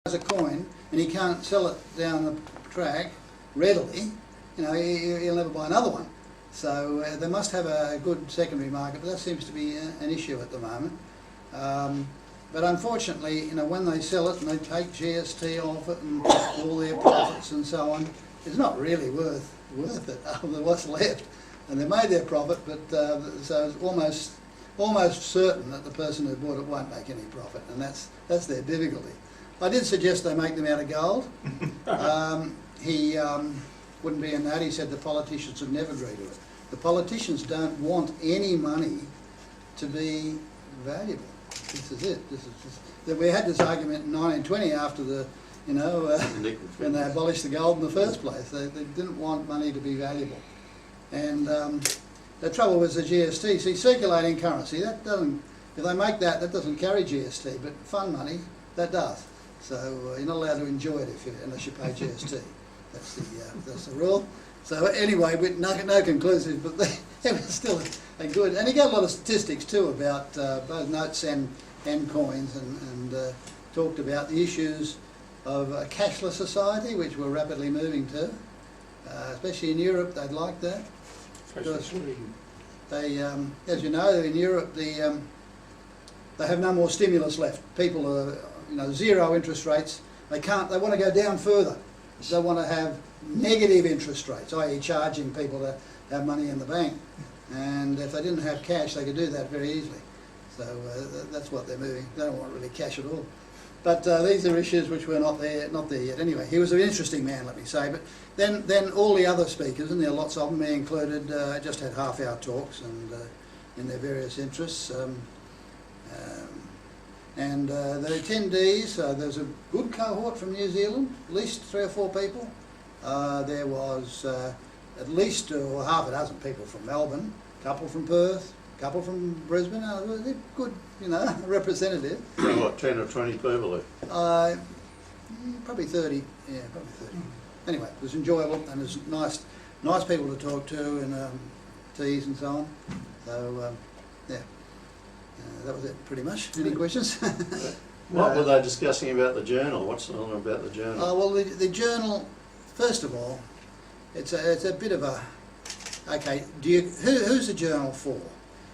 a coin and he can't sell it down the track readily, you know, he'll never buy another one. So they must have a good secondary market, but that seems to be an issue at the moment. But unfortunately, you know, when they sell it and they take GST off it and all their profits and so on, it's not really worth it other than what's left. And they made their profit, but so it's almost certain that the person who bought it won't make any profit, and that's their difficulty. I did suggest they make them out of gold. He wouldn't be in that. He said the politicians would never agree to it. The politicians don't want any money to be valuable. This is it. We had this argument in 1920 after the, you know, when they abolished the gold in the first place. They didn't want money to be valuable. And the trouble was the GST. See, circulating currency, that doesn't, if they make that, that doesn't carry GST, but fund money, that does. So you're not allowed to enjoy it unless you pay GST. That's the rule. So anyway, with no conclusive, but it was still a good. And he got a lot of statistics too about both notes and coins, and talked about the issues of a cashless society, which we're rapidly moving to. Especially in Europe, they'd like that. They, as you know, in Europe, they have no more stimulus left. People are, you know, zero interest rates. They want to go down further. They want to have negative interest rates, i.e. charging people to have money in the bank. And if they didn't have cash, they could do that very easily. So that's what they're moving. They don't want really cash at all. But these are issues which were not there yet. Anyway, he was an interesting man, let me say. But then all the other speakers, and there are lots of them, me included, just had half-hour talks and in their various interests. And the attendees, there's a good cohort from New Zealand, at least 3 or 4 people. There was at least half a dozen people from Melbourne, a couple from Perth, a couple from Brisbane. They're good, you know, representative. So what, 10 or 20 people? Probably 30, yeah, probably 30. Anyway, it was enjoyable and it was nice people to talk to, and teas and so on. So, yeah. That was it, pretty much. Any questions? What were they discussing about the journal? What's on about the journal? Well, the journal, first of all, it's a bit of a, okay, who's the journal for?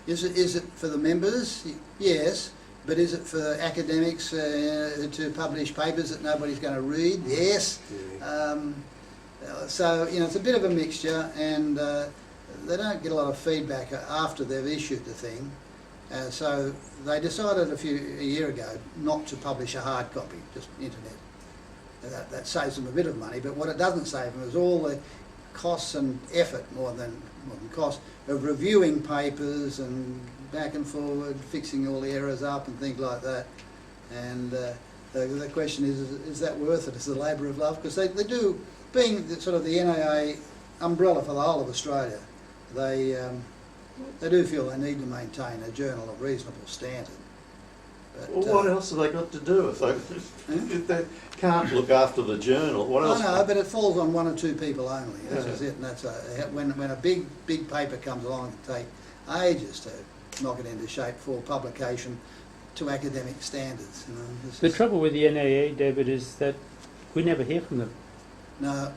Is it for the members? Yes. But is it for academics to publish papers that nobody's going to read? Yes. So, you know, it's a bit of a mixture, and they don't get a lot of feedback after they've issued the thing. So they decided a year ago not to publish a hard copy, just internet. That saves them a bit of money, but what it doesn't save them is all the costs and effort, more than cost, of reviewing papers and back and forward, fixing all the errors up and things like that. And the question is that worth it? It's the labour of love? Because they do, being sort of the NAA umbrella for the whole of Australia, they do feel they need to maintain a journal of reasonable standard. But, well, what else have they got to do if they can't look after the journal? What else? I know, but it falls on 1 or 2 people only. That's it. And that's when a big paper comes along, it can take ages to knock it into shape for publication to academic standards. You know, the trouble with the NAA, David, is that we never hear from them. No,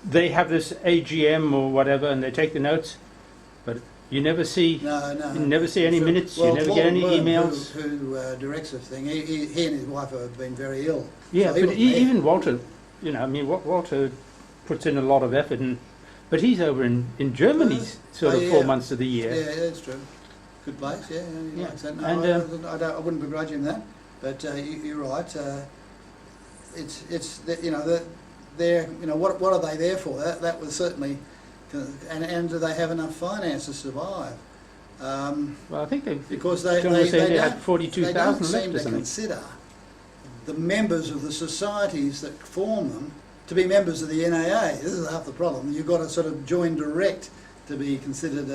they have this AGM or whatever, and they take the notes, but you never see. You never see any minutes. Well, you never get any emails. Who directs this thing? He and his wife have been very ill. Yeah, so but even Walter, you know, I mean, Walter puts in a lot of effort, but he's over in Germany, sort of 4 months of the year. Yeah, that's true. Good place. Yeah. Like that. No, and, I wouldn't begrudge him that, but you're right. It's you know they're, you know, what are they there for? That was certainly, and do they have enough finance to survive? Well, I think they had 42,000 left. They don't seem to consider the members of the societies that form them to be members of the NAA. This is half the problem. You've got to sort of join direct to be considered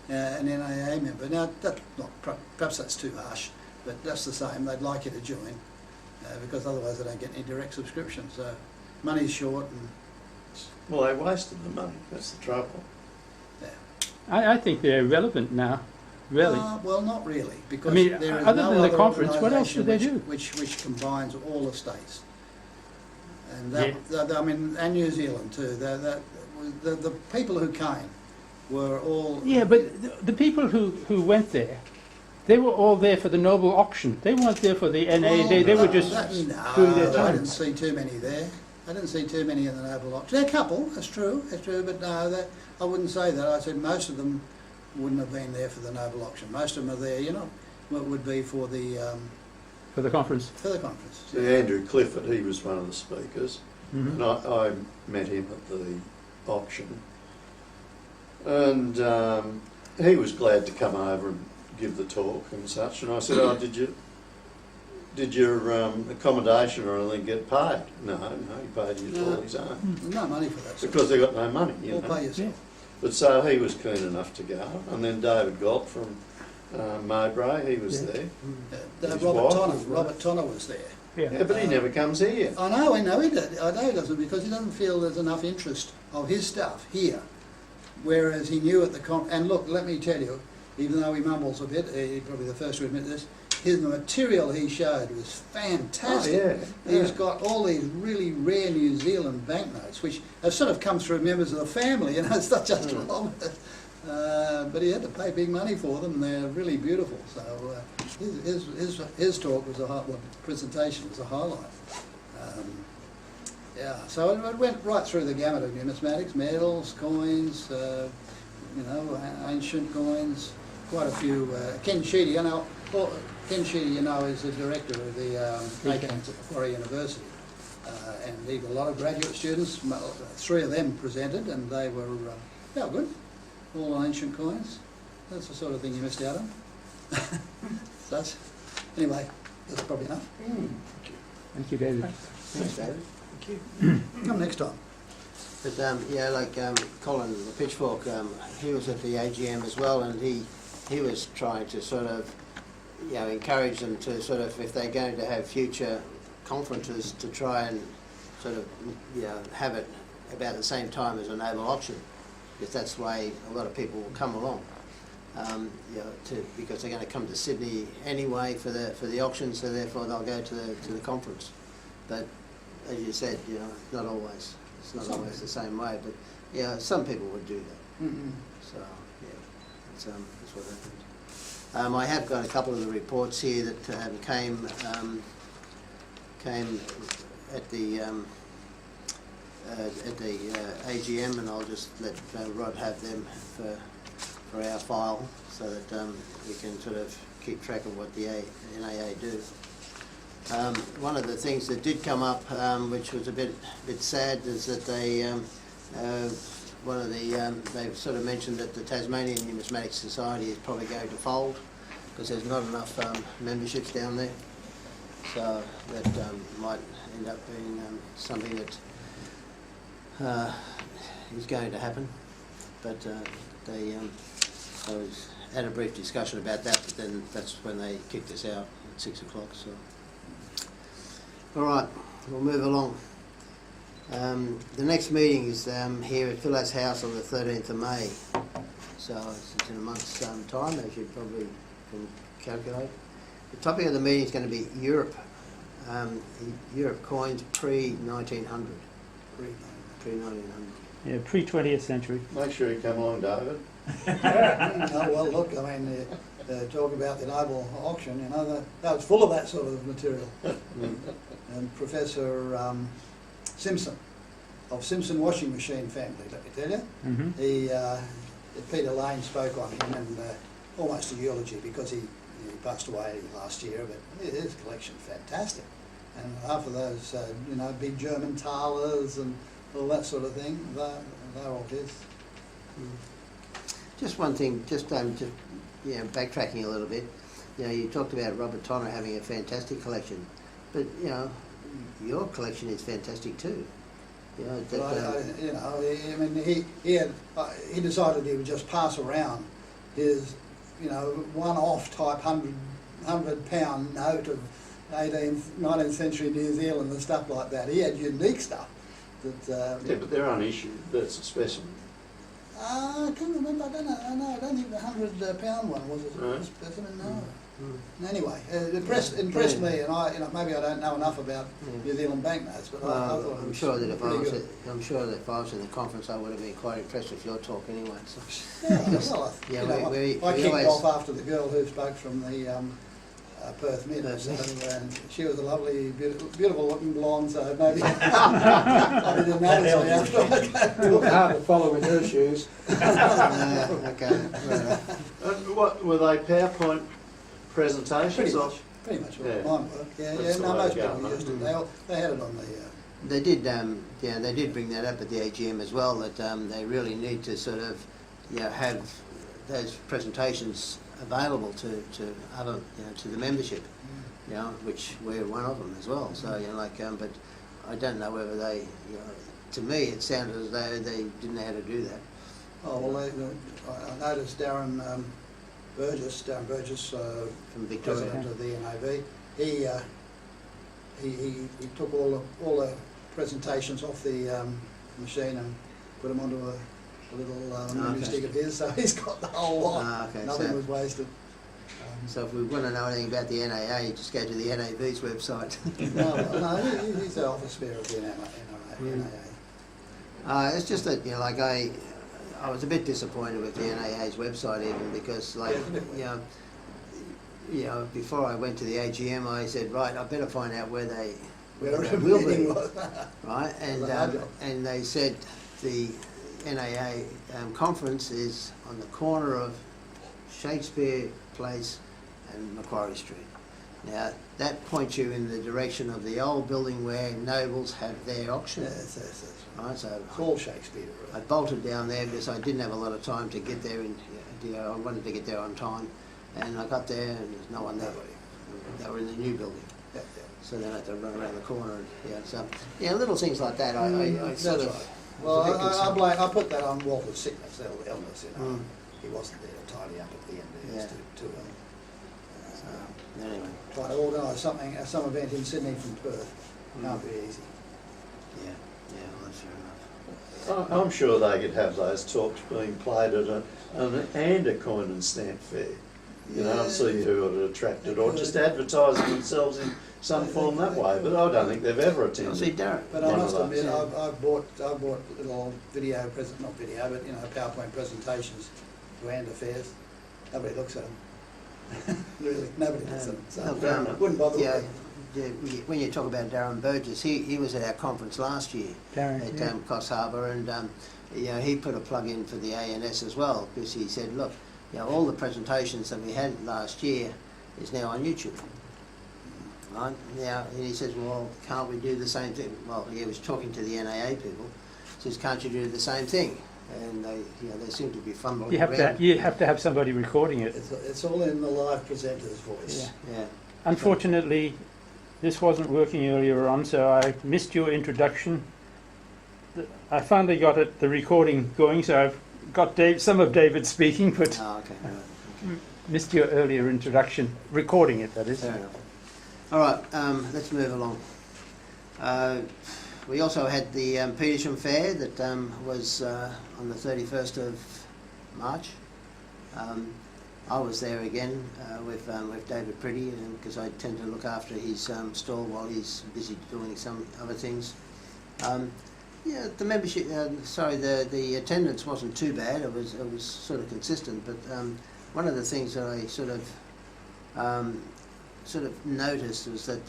an NAA member. Now, perhaps that's too harsh, but that's the same. They'd like you to join because otherwise they don't get any direct subscription. So money's short. And well, they wasted the money. That's the trouble. Yeah. I think they're irrelevant now. really. Well, not really, because I mean, there is other no than the other conference, what else do they organisation do? which combines all the states. And I mean, and New Zealand too. The people who came were all... Yeah, but the people who went there, they were all there for the Nobel auction. They weren't there for the NA. Well, they were just doing their I time. didn't see too many there. I didn't see too many in the Nobel auction. There are a couple, that's true, but no, I wouldn't say that. I said most of them wouldn't have been there for the Nobel auction. Most of them are there, what would be for the... For the conference. For the conference. See, Andrew Clifford, he was one of the speakers, Mm-hmm. and I met him at the auction, and he was glad to come over and give the talk and such. And I said, "Oh, did your accommodation or anything get paid?" No, he paid you all his own. There's no money for that. Because they got no money, you All know. pay yourself. But so he was keen enough to go, and then David Galt from Mowbray, he was there. His wife. Robert Tonner was there. Yeah, but he never comes here. I know he did. I know he doesn't, because he doesn't feel there's enough interest of his stuff here. Whereas he knew at the and look, let me tell you, even though he mumbles a bit, he's probably the first to admit this, the material he showed was fantastic. Oh, yeah. He's got all these really rare New Zealand banknotes, which have sort of come through members of the family, it's not just Robert. But he had to pay big money for them, and they're really beautiful. So his talk was presentation was a highlight. Yeah, so it went right through the gamut of numismatics, medals, coins, ancient coins, quite a few. Ken Sheedy, Ken Sheedy, is the director of the ACANS at Macquarie University, and he had a lot of graduate students. 3 of them presented, and they were good. All ancient coins. That's the sort of thing you missed out on. Anyway, that's probably enough. Thank you, David. Thanks, David. Thank you. Come next time. But Colin, the Pitchfork, he was at the AGM as well, and he was trying to sort of, encourage them to sort of, if they're going to have future conferences, to try and sort of, have it about the same time as a Nobel auction, because that's the way a lot of people will come along. Because they're going to come to Sydney anyway for the auction, so therefore they'll go to the conference. But as you said, not always. It's not always the same way. But some people would do that. Mm-hmm. So that's what happened. I have got a couple of the reports here that came at the AGM, and I'll just let Rod have them for our file, so that we can sort of keep track of what the NAA do. One of the things that did come up, which was a bit sad, is that they've sort of mentioned that the Tasmanian Numismatic Society is probably going to fold because there's not enough memberships down there. So that might end up being something that is going to happen. But they had a brief discussion about that, but then that's when they kicked us out at 6 o'clock. So, all right, we'll move along. The next meeting is here at Philas House on the 13th of May. So it's in a month's time, as you probably can calculate. The topic of the meeting is going to be Europe. Europe coins pre-1900. Pre-1900. Yeah, pre-20th century. Make sure you come on, David. Oh, well, look, I mean, talk about the Nobel auction, that was full of that sort of material. And Professor Simpson, of Simpson washing machine family, let me tell you. Mm-hmm. Peter Lane spoke on him, and almost a eulogy, because he passed away last year, but his collection fantastic. And half of those, big German talers and all that sort of thing, they're all his. Just one thing, backtracking a little bit. You talked about Robert Tonner having a fantastic collection, but your collection is fantastic too. He decided he would just pass around his, one-off type 100-pound note of 19th century New Zealand and stuff like that. He had unique stuff. But they're unissued. That's a specimen. I can't remember. I don't know. No, I don't think the £100 one was a Right. specimen. No. Mm. Anyway, it impressed me, and maybe I don't know enough about Yeah. New Zealand banknotes, but I Well, thought it I'm was sure that pretty good. I'm sure that if I was in the conference, I would have been quite impressed with your talk anyway. So. Yeah, well, Yeah, I we kicked always- off after the girl who spoke from the Perth Mint, Perth so, Mint. and she was a lovely, beautiful looking blonde, so maybe I didn't notice her after I It was hard to follow in her shoes. Okay. Right. And what were they? PowerPoint presentations? Pretty much Yeah. all mine were. Yeah, That's the no, way most to go, people used it. mate. They had it on the. They did, they did bring that up at the AGM as well. That they really need to sort of, have those presentations available to other, to the membership, which we're one of them as well. So but I don't know whether they, to me it sounded as though they didn't know how to do that. Oh well, I noticed Darren Burgess, From Victoria. president of the NAB. He took all the presentations off the machine and put them onto a little memory Okay. stick of his, so he's got the whole lot. Okay, Nothing so- was wasted. So if we want to know anything about the NAA, just go to the NAB's website. No, he's the office bearer of the NAA. It's just that I was a bit disappointed with the NAA's website even because before I went to the AGM I said right I better find out where they Where the will be, meeting was. right, and they said the NAA conference is on the corner of Shakespeare Place and Macquarie Street. Now that points you in the direction of the old building where nobles have their auction. Yes. Right, so It's all Shakespeare. I bolted down there because I didn't have a lot of time to get there. I wanted to get there on time, and I got there and there's no one there. They were in the new building, Yeah. so then I had to run around the corner. And, little things like that. I That's sort of. right. Well, was a bit concerned. I put that on Walter's sickness, illness. Mm. He wasn't there to tidy up at the end. He was Yeah. to Anyway, try to organise some event in Sydney from Perth. Can't be easy. yeah, well, that's fair enough. I'm sure they could have those talks being played at a coin and stamp fair. And see who it attracted, or just advertising themselves in some form that way. But I don't think they've ever I'll see attended. Darren. But I One must of those. admit, I've bought little video, not video, but PowerPoint presentations to AND affairs. Nobody looks at them. Really, nobody looks at them. So Look, wouldn't bother yeah, with me. when you talk about Darren Burgess, he was at our conference last year. Darren, At yeah. Coffs Harbour, and he put a plug in for the ANS as well because he said, look, all the presentations that we had last year is now on YouTube. Right now, and he says, well, can't we do the same thing? Well, he was talking to the NAA people. Says, can't you do the same thing? And they seem to be fumbling You have around. to have somebody recording it. It's all in the live presenter's voice. Yeah. Yeah. Unfortunately, this wasn't working earlier on, so I missed your introduction. I finally got the recording going, so I've got some of David speaking, but Oh, okay. All right. missed your earlier introduction, recording it, that is. Fair enough. All right, let's move along. We also had the Petersham Fair that was on the 31st of March. I was there again with David Pretty because I tend to look after his stall while he's busy doing some other things. The membership, the attendance wasn't too bad. It was sort of consistent. But one of the things that I sort of noticed was that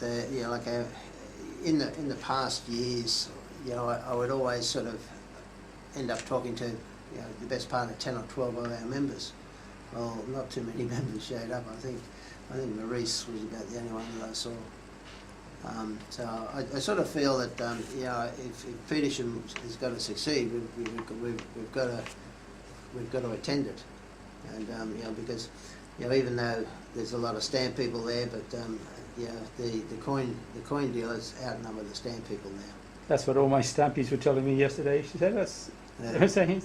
in the past years, I would always sort of end up talking to the best part of 10 or 12 of our members. Well, not too many members showed up. I think Maurice was about the only one that I saw. So I sort of feel that if Petersham has got to succeed, we've got to attend it, and because even though there's a lot of stamp people there, but the coin dealers outnumber the stamp people now. That's what all my stampies were telling me yesterday. She said, they were saying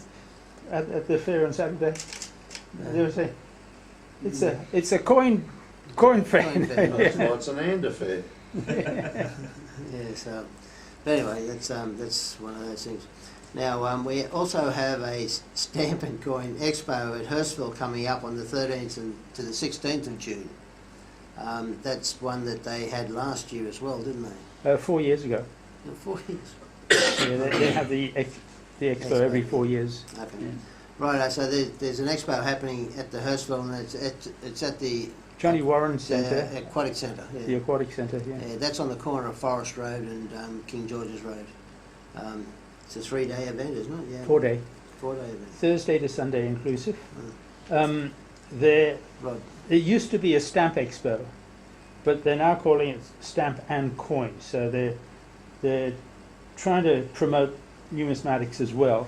at the fair on Saturday. They were saying, it's a coin fair. Coin fair. That's why it's an AND affair. Yeah, so but anyway, that's one of those things. Now, we also have a stamp and coin expo at Hurstville coming up on the 13th to the 16th of June. That's one that they had last year as well, didn't they? 4 years ago. 4 years. Yeah, they have the expo every 4 years. Okay. Yeah. Right, so there's an expo happening at the Hurstville, and it's at the Johnny Warren Centre, Aquatic Centre. Yeah. the Aquatic Centre, yeah. That's on the corner of Forest Road and King George's Road. It's a 3-day event, isn't it? Yeah. 4 day. 4-day event. Thursday to Sunday inclusive. Mm. There Right. it used to be a stamp expo, but they're now calling it stamp and coin. So they're trying to promote numismatics as well,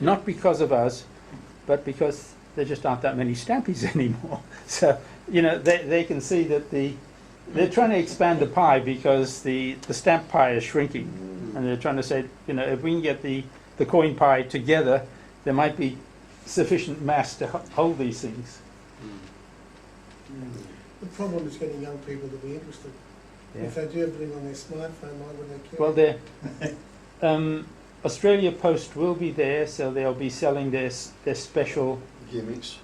not because of us, but because there just aren't that many stampies anymore. So they can see that they're trying to expand the pie because the stamp pie is shrinking, and they're trying to say if we can get the coin pie together, there might be sufficient mass to hold these things. The problem is getting young people to be interested. Yeah. If they do everything on their smartphone, why would they care? Well, Australia Post will be there, so they'll be selling their special Gimmicks.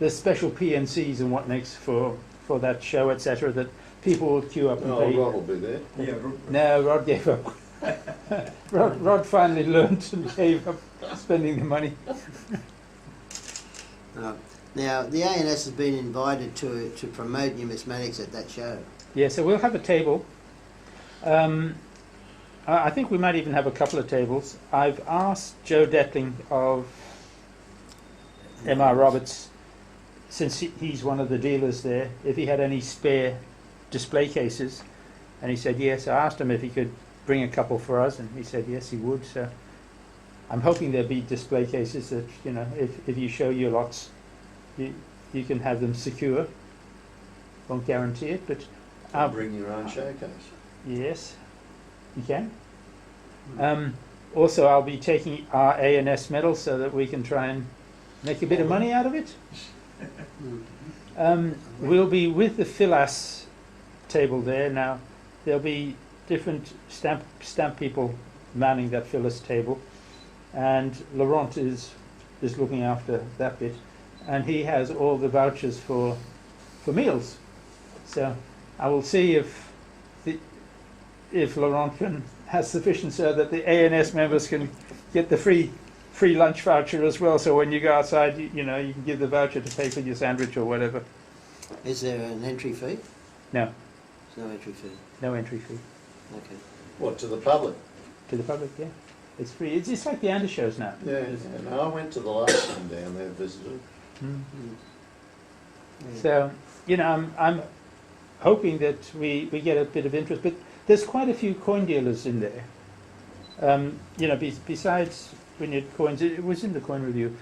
the special PNCs and what next for that show, etc. That people will queue up and Oh, pay. Rod will be there. Yeah, No, Rod gave up. Rod finally learned and gave up spending the money. Now, the ANS has been invited to promote numismatics at that show. Yeah, so we'll have a table. I think we might even have a couple of tables. I've asked Joe Detling of M.R. Roberts, since he's one of the dealers there, if he had any spare display cases, and he said yes. I asked him if he could bring a couple for us, and he said yes, he would. So I'm hoping there'll be display cases that if you show your lots, you can have them secure. Won't guarantee it, but Bring your own showcase. yes, you can. Also, I'll be taking our ANS medal so that we can try and make a bit of money out of it. We'll be with the Philas table there. Now, there'll be different stamp people manning that Philas table, and Laurent is looking after that bit, and he has all the vouchers for meals. So I will see if Laurent has sufficient so that the ANS members can get the free lunch voucher as well. So when you go outside, you can give the voucher to pay for your sandwich or whatever. Is there an entry fee? No, There's no entry fee. no entry fee Okay. What, to the public? to the public. Yeah, it's free. It's like the Under shows now. Yeah, no, I went to the last one down there, visited. Mm. Yeah. So I'm hoping that we get a bit of interest, but there's quite a few coin dealers in there. Besides Wynyard Coins, it was in the coin review.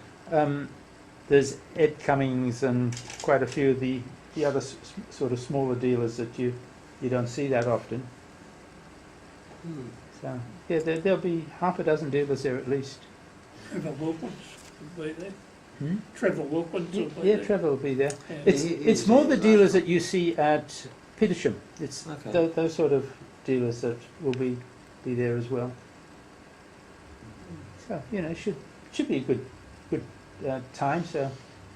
There's Ed Cummings and quite a few of the other sort of smaller dealers that you don't see that often. So yeah, there'll be half a dozen dealers there at least. Trevor Wilkins will be there. Hmm? Trevor Wilkins will be Yeah, there. Trevor will be there. Yeah. It's more the dealers that you see at Petersham. It's Okay. those sort of dealers that will be there as well. So it should be a good time. So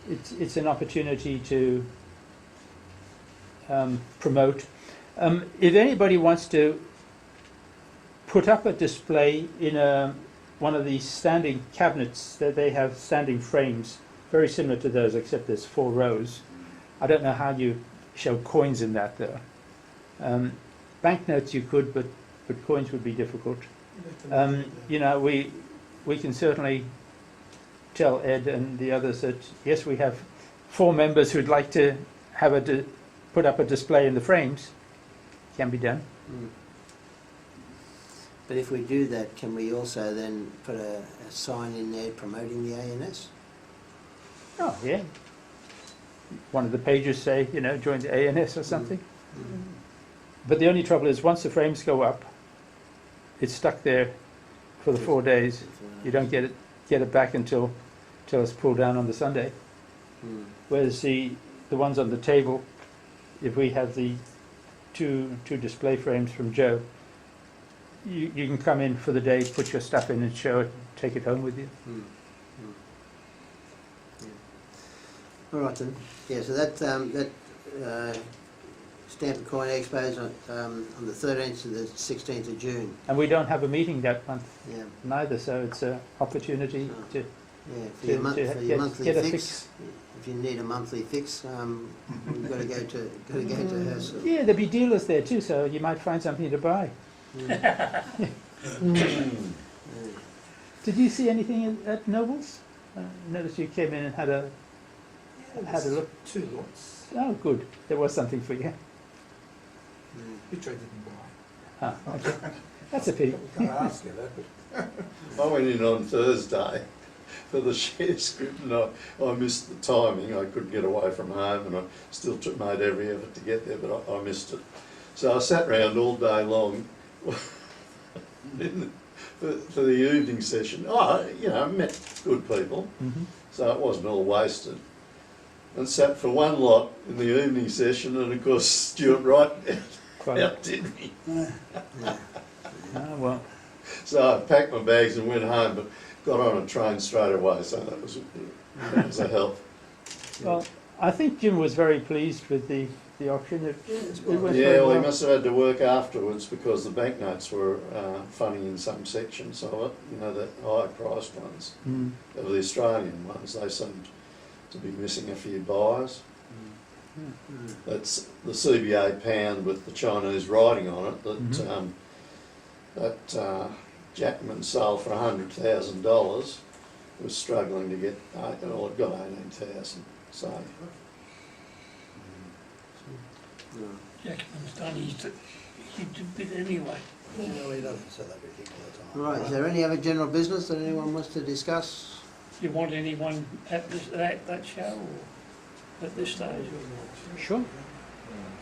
it's an opportunity to promote. If anybody wants to put up a display in one of these standing cabinets, that they have standing frames, very similar to those, except there's 4 rows. I don't know how you show coins in that though. Banknotes you could, but coins would be difficult. We can certainly tell Ed and the others that yes, we have 4 members who'd like to have put up a display in the frames. Can be done. But if we do that, can we also then put a sign in there promoting the ANS? Oh yeah. One of the pages say join the ANS or something. But the only trouble is once the frames go up, it's stuck there for the 4 days. You don't get it back until it's pulled down on the Sunday. Whereas the ones on the table, if we have the two display frames from Joe, you can come in for the day, put your stuff in and show it, take it home with you. All right then. Yeah, so that Stamp and Coin Expo is on the 13th to the 16th of June. And we don't have a meeting that month Yeah. neither, so it's an opportunity to Yeah, for your monthly get a fix. If you need a monthly fix, you've got to go to her. So. Yeah, there'll be dealers there too, so you might find something to buy. Did you see anything at Noble's? Noticed you came in and had a look. 2 lots. Oh, good. There was something for you. Which I didn't buy. Ah, okay. That's a pity. Can't ask you that, but I went in on Thursday for the share script and I missed the timing. I couldn't get away from home and I still made every effort to get there, but I missed it. So I sat round all day long for the evening session. I met good people, so it wasn't all wasted. And sat for one lot in the evening session, and of course Stuart Wright outdid me. Ah, well, So I packed my bags and went home, but got on a train straight away, so that was a help. well, I think Jim was very pleased with the auction. It went very Yeah, well, he well. must have had to work afterwards because the banknotes were funny in some sections of it, the higher priced ones. Mm. They were the Australian ones, they seemed to be missing a few buyers. That's the CBA pound with the Chinese writing on it that Jackman sold for $100,000 was struggling to get, it got 18,000. So Jackman's done his bit anyway. No, he doesn't sell everything all the time. Right. Is there any other general business that anyone wants to discuss? Do you want anyone at that show or at this stage? Sure.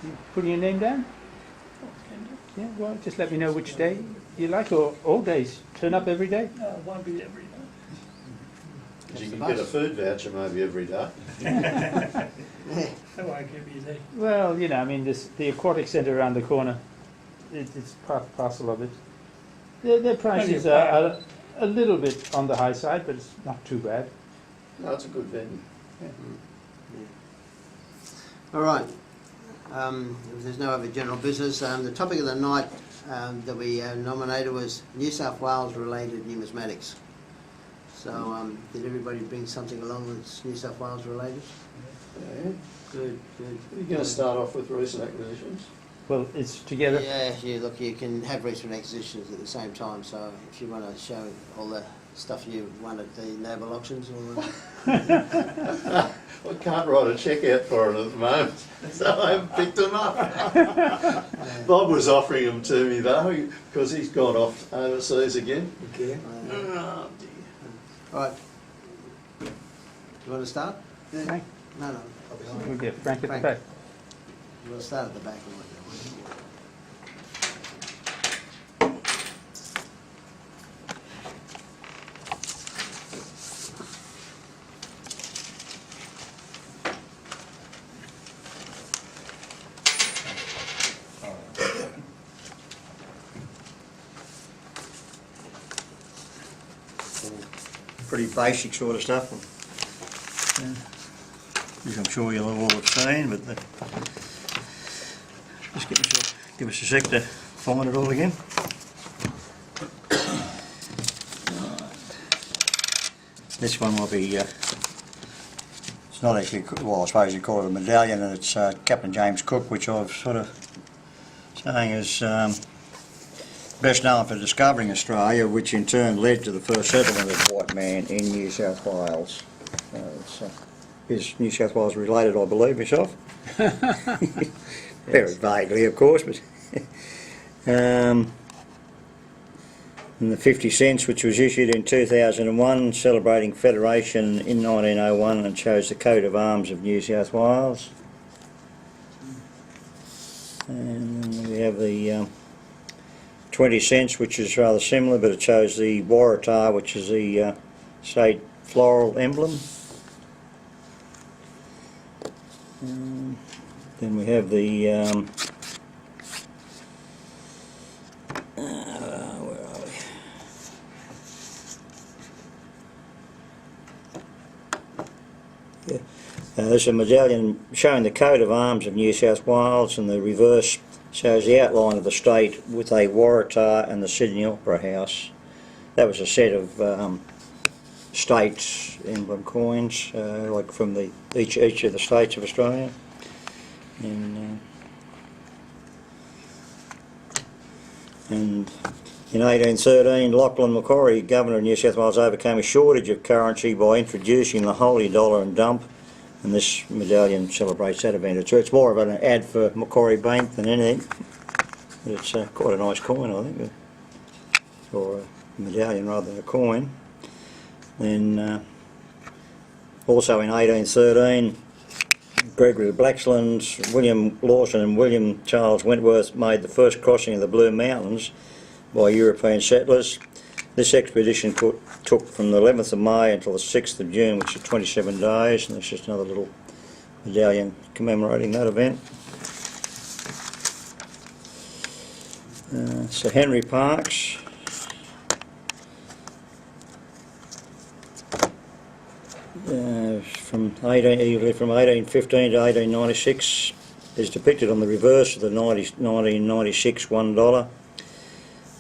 You putting your name down? Can you? Yeah, well, just let me know which day you like, or all days. Turn up every day. No, it won't be every day. you can get a food voucher maybe every day. That won't give you there. Well, the aquatic centre around the corner, it's part and parcel of it. Their prices are a little bit on the high side, but it's not too bad. No, it's a good venue. All right. If there's no other general business, the topic of the night that we nominated was New South Wales related numismatics. So did everybody bring something along that's New South Wales related? Yeah. Good. Are you going to start off with recent acquisitions? Well, it's together. Yeah, look, you can have recent acquisitions at the same time, so if you want to show all the stuff you won at the Noble auctions or... I can't write a cheque out for it at the moment, so I haven't picked them up. Bob was offering them to me though, because he's gone off overseas again. Okay. Oh dear. All right. You want to start? Frank, No. we'll get Frank at the Frank. back. You want to start at the back? Pretty basic sort of stuff. Which I'm sure you'll all have seen, but just give us a sec to find it all again. This one will be, it's not actually, well I suppose you call it a medallion, and it's Captain James Cook, which I've sort of saying is best known for discovering Australia, which in turn led to the first settlement of white man in New South Wales. Is New South Wales related, I believe, myself? Very vaguely, of course, but... and the 50 cents, which was issued in 2001, celebrating Federation in 1901, and shows the coat of arms of New South Wales. And then we have the 20 cents, which is rather similar, but it shows the Waratah, which is the state floral emblem. Then we have the There's a medallion showing the coat of arms of New South Wales, and the reverse shows the outline of the state with a Waratah and the Sydney Opera House. That was a set of states emblem coins, like from each of the states of Australia. And in 1813, Lachlan Macquarie, Governor of New South Wales, overcame a shortage of currency by introducing the holy dollar and dump, and this medallion celebrates that event. It's more of an ad for Macquarie Bank than anything, but it's quite a nice coin, I think, or a medallion rather than a coin. Then also in 1813, Gregory Blaxlands, William Lawson and William Charles Wentworth made the first crossing of the Blue Mountains by European settlers. This expedition took from the 11th of May until the 6th of June, which is 27 days, and there's just another little medallion commemorating that event. Sir Henry Parkes, he lived from 1815 to 1896, is depicted on the reverse of the 1996 $1.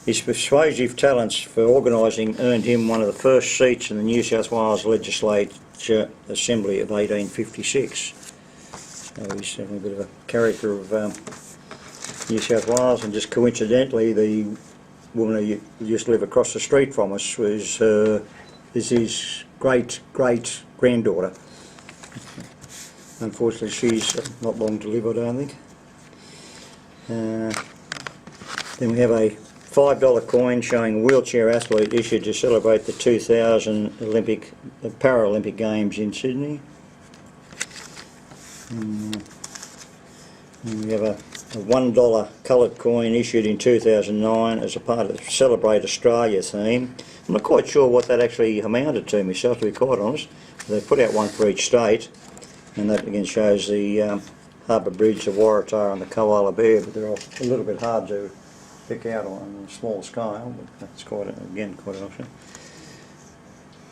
His persuasive talents for organising earned him one of the first seats in the New South Wales Legislature Assembly of 1856. So he's a bit of a character of New South Wales, and just coincidentally the woman who used to live across the street from us is his great-great-granddaughter. Unfortunately she's not long to live, I don't think. Then we have a $5 coin showing a wheelchair athlete issued to celebrate the 2000 Paralympic Games in Sydney. And we have a $1 coloured coin issued in 2009 as a part of the Celebrate Australia theme. I'm not quite sure what that actually amounted to myself, to be quite honest. They put out one for each state, and that again shows the Harbour Bridge, the Waratah and the Koala Bear, but they're all a little bit hard to pick out on a small scale, but that's quite an option.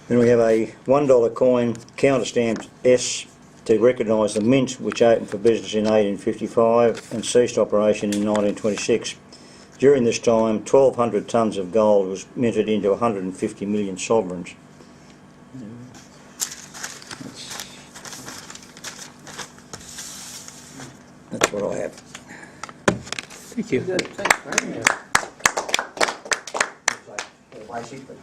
Then we have a $1 coin counterstamped S to recognise the mint, which opened for business in 1855 and ceased operation in 1926. During this time, 1,200 tonnes of gold was minted into 150 million sovereigns. That's what I have. Thank you. Good, thanks, Graham. Basic, but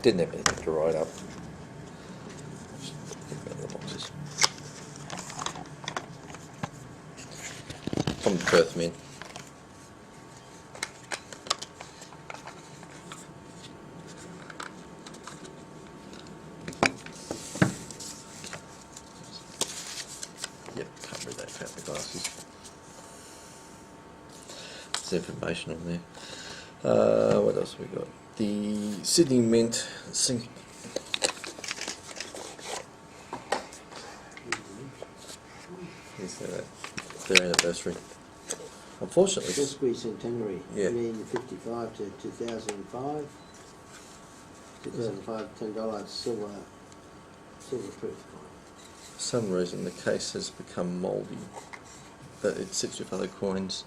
Didn't have anything to write up. Just think about the boxes. From the Perth Mint. Yep, can't read that without the glasses. There's information on there. What else have we got? The Sydney Mint Is their anniversary. Unfortunately, Salisbury Centenary, Yeah. 1955 to 2005. 2005, $10 silver proof coin. for some reason the case has become mouldy, but it sits with other coins,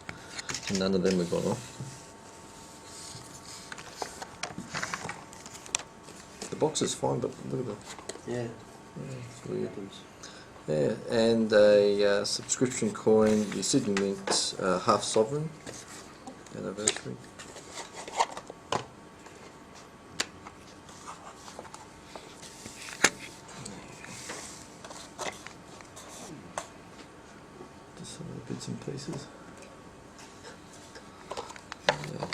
and none of them have gone off. The box is fine, but look at the Yeah, it's weird. happens. Yeah, and a subscription coin, the Sydney Mint half sovereign anniversary. Just some of the bits and pieces. Yeah.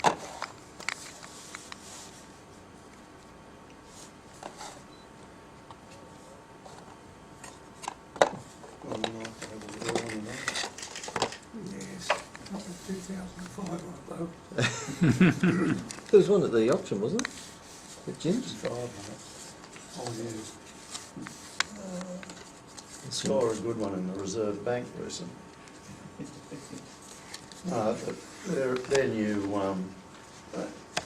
Yes, not the 2005 one though. There was one at the auction, wasn't it? Jim's? 5 minutes. Oh, yes. Score a good one in the Reserve Bank recently. No, but their new,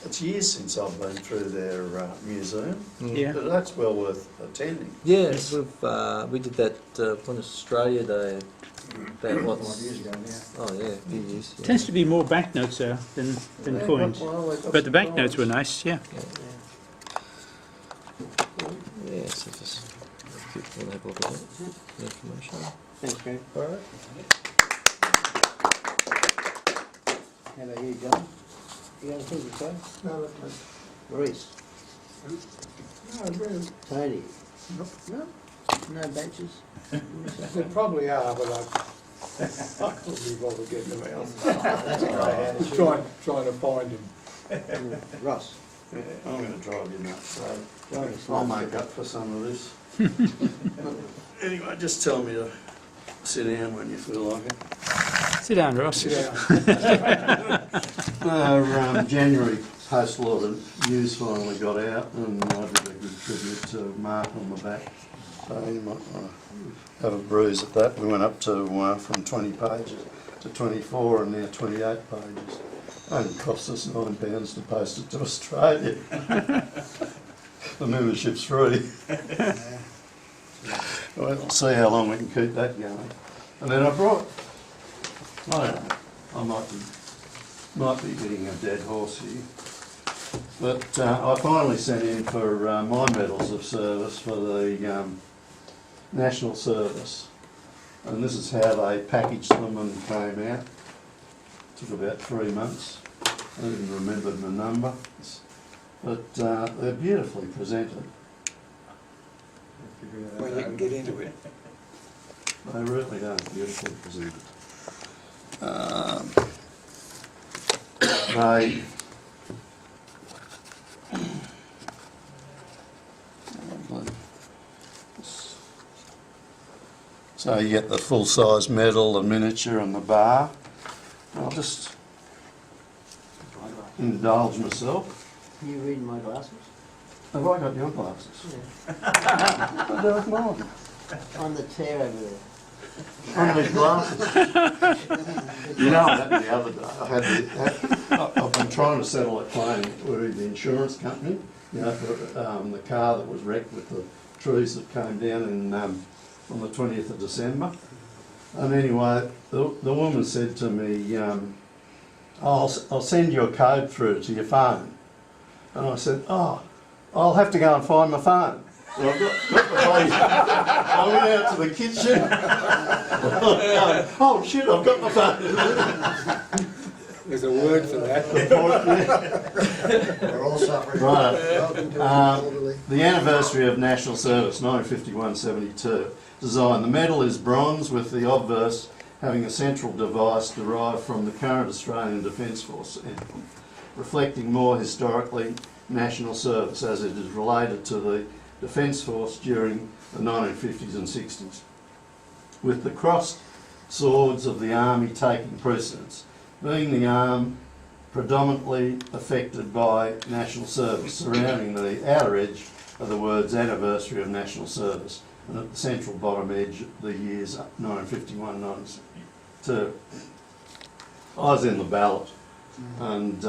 it's years since I've been through their museum, Yeah. but that's well worth attending. Yes, we did that on Australia Day about what? 5 years ago now. Oh yeah, a few years. Yeah. Tends to be more banknotes though than Yeah, coins. well, they got But the some banknotes were coins. nice, yeah. Yeah, so just we'll have a look at that the information. Thanks, Greg. All right. How about you, John? You got anything to say? No, Maurice? no, really. Tony? Nope. No? No benches? There probably are, but I couldn't be bothered getting them out. That's a great attitude. Trying to find him. Ross? Yeah, I'm going to drive you nuts, so John is I'll nice. make up for some of this. Anyway, just tell me to sit down when you feel like it. Sit down, Ross. January postal order news finally got out, and I did a good tribute to Mark on the back. So you might want to have a bruise at that. We went up to from 20 pages to 24 and now 28 pages. Only cost us £9 to post it to Australia. The membership's free. Well, we'll see how long we can keep that going. And then I brought, I don't know, I might be hitting a dead horse here, but I finally sent in for my medals of service for the National Service, and this is how they packaged them and came out. Took about 3 months. I didn't remember the number, but they're beautifully presented. When you can get into it. They really are beautifully presented. They so you get the full-size medal, the miniature and the bar. I'll just indulge myself. Can you read my glasses? Have I got your glasses? Yeah. What do with mine? On the chair over there. On these glasses. You know what happened the other day? I've been trying to settle a claim with the insurance company, you know, for the car that was wrecked with the trees that came down in, on the 20th of December. And anyway, the woman said to me, I'll send you a code through to your phone. And I said, oh, I'll have to go and find my phone. So I got my phone. I went out to the kitchen. Oh shit, I've got my phone. There's a word for that. We're all suffering. Right. The anniversary of National Service, 1951-72. Design. The medal is bronze with the obverse having a central device derived from the current Australian Defence Force emblem, reflecting more historically National Service as it is related to the Defence Force during the 1950s and 60s, with the crossed swords of the Army taking precedence, being the arm predominantly affected by National Service, surrounding the outer edge of the words Anniversary of National Service, and at the central bottom edge the years 1951-92. I was in the ballot, and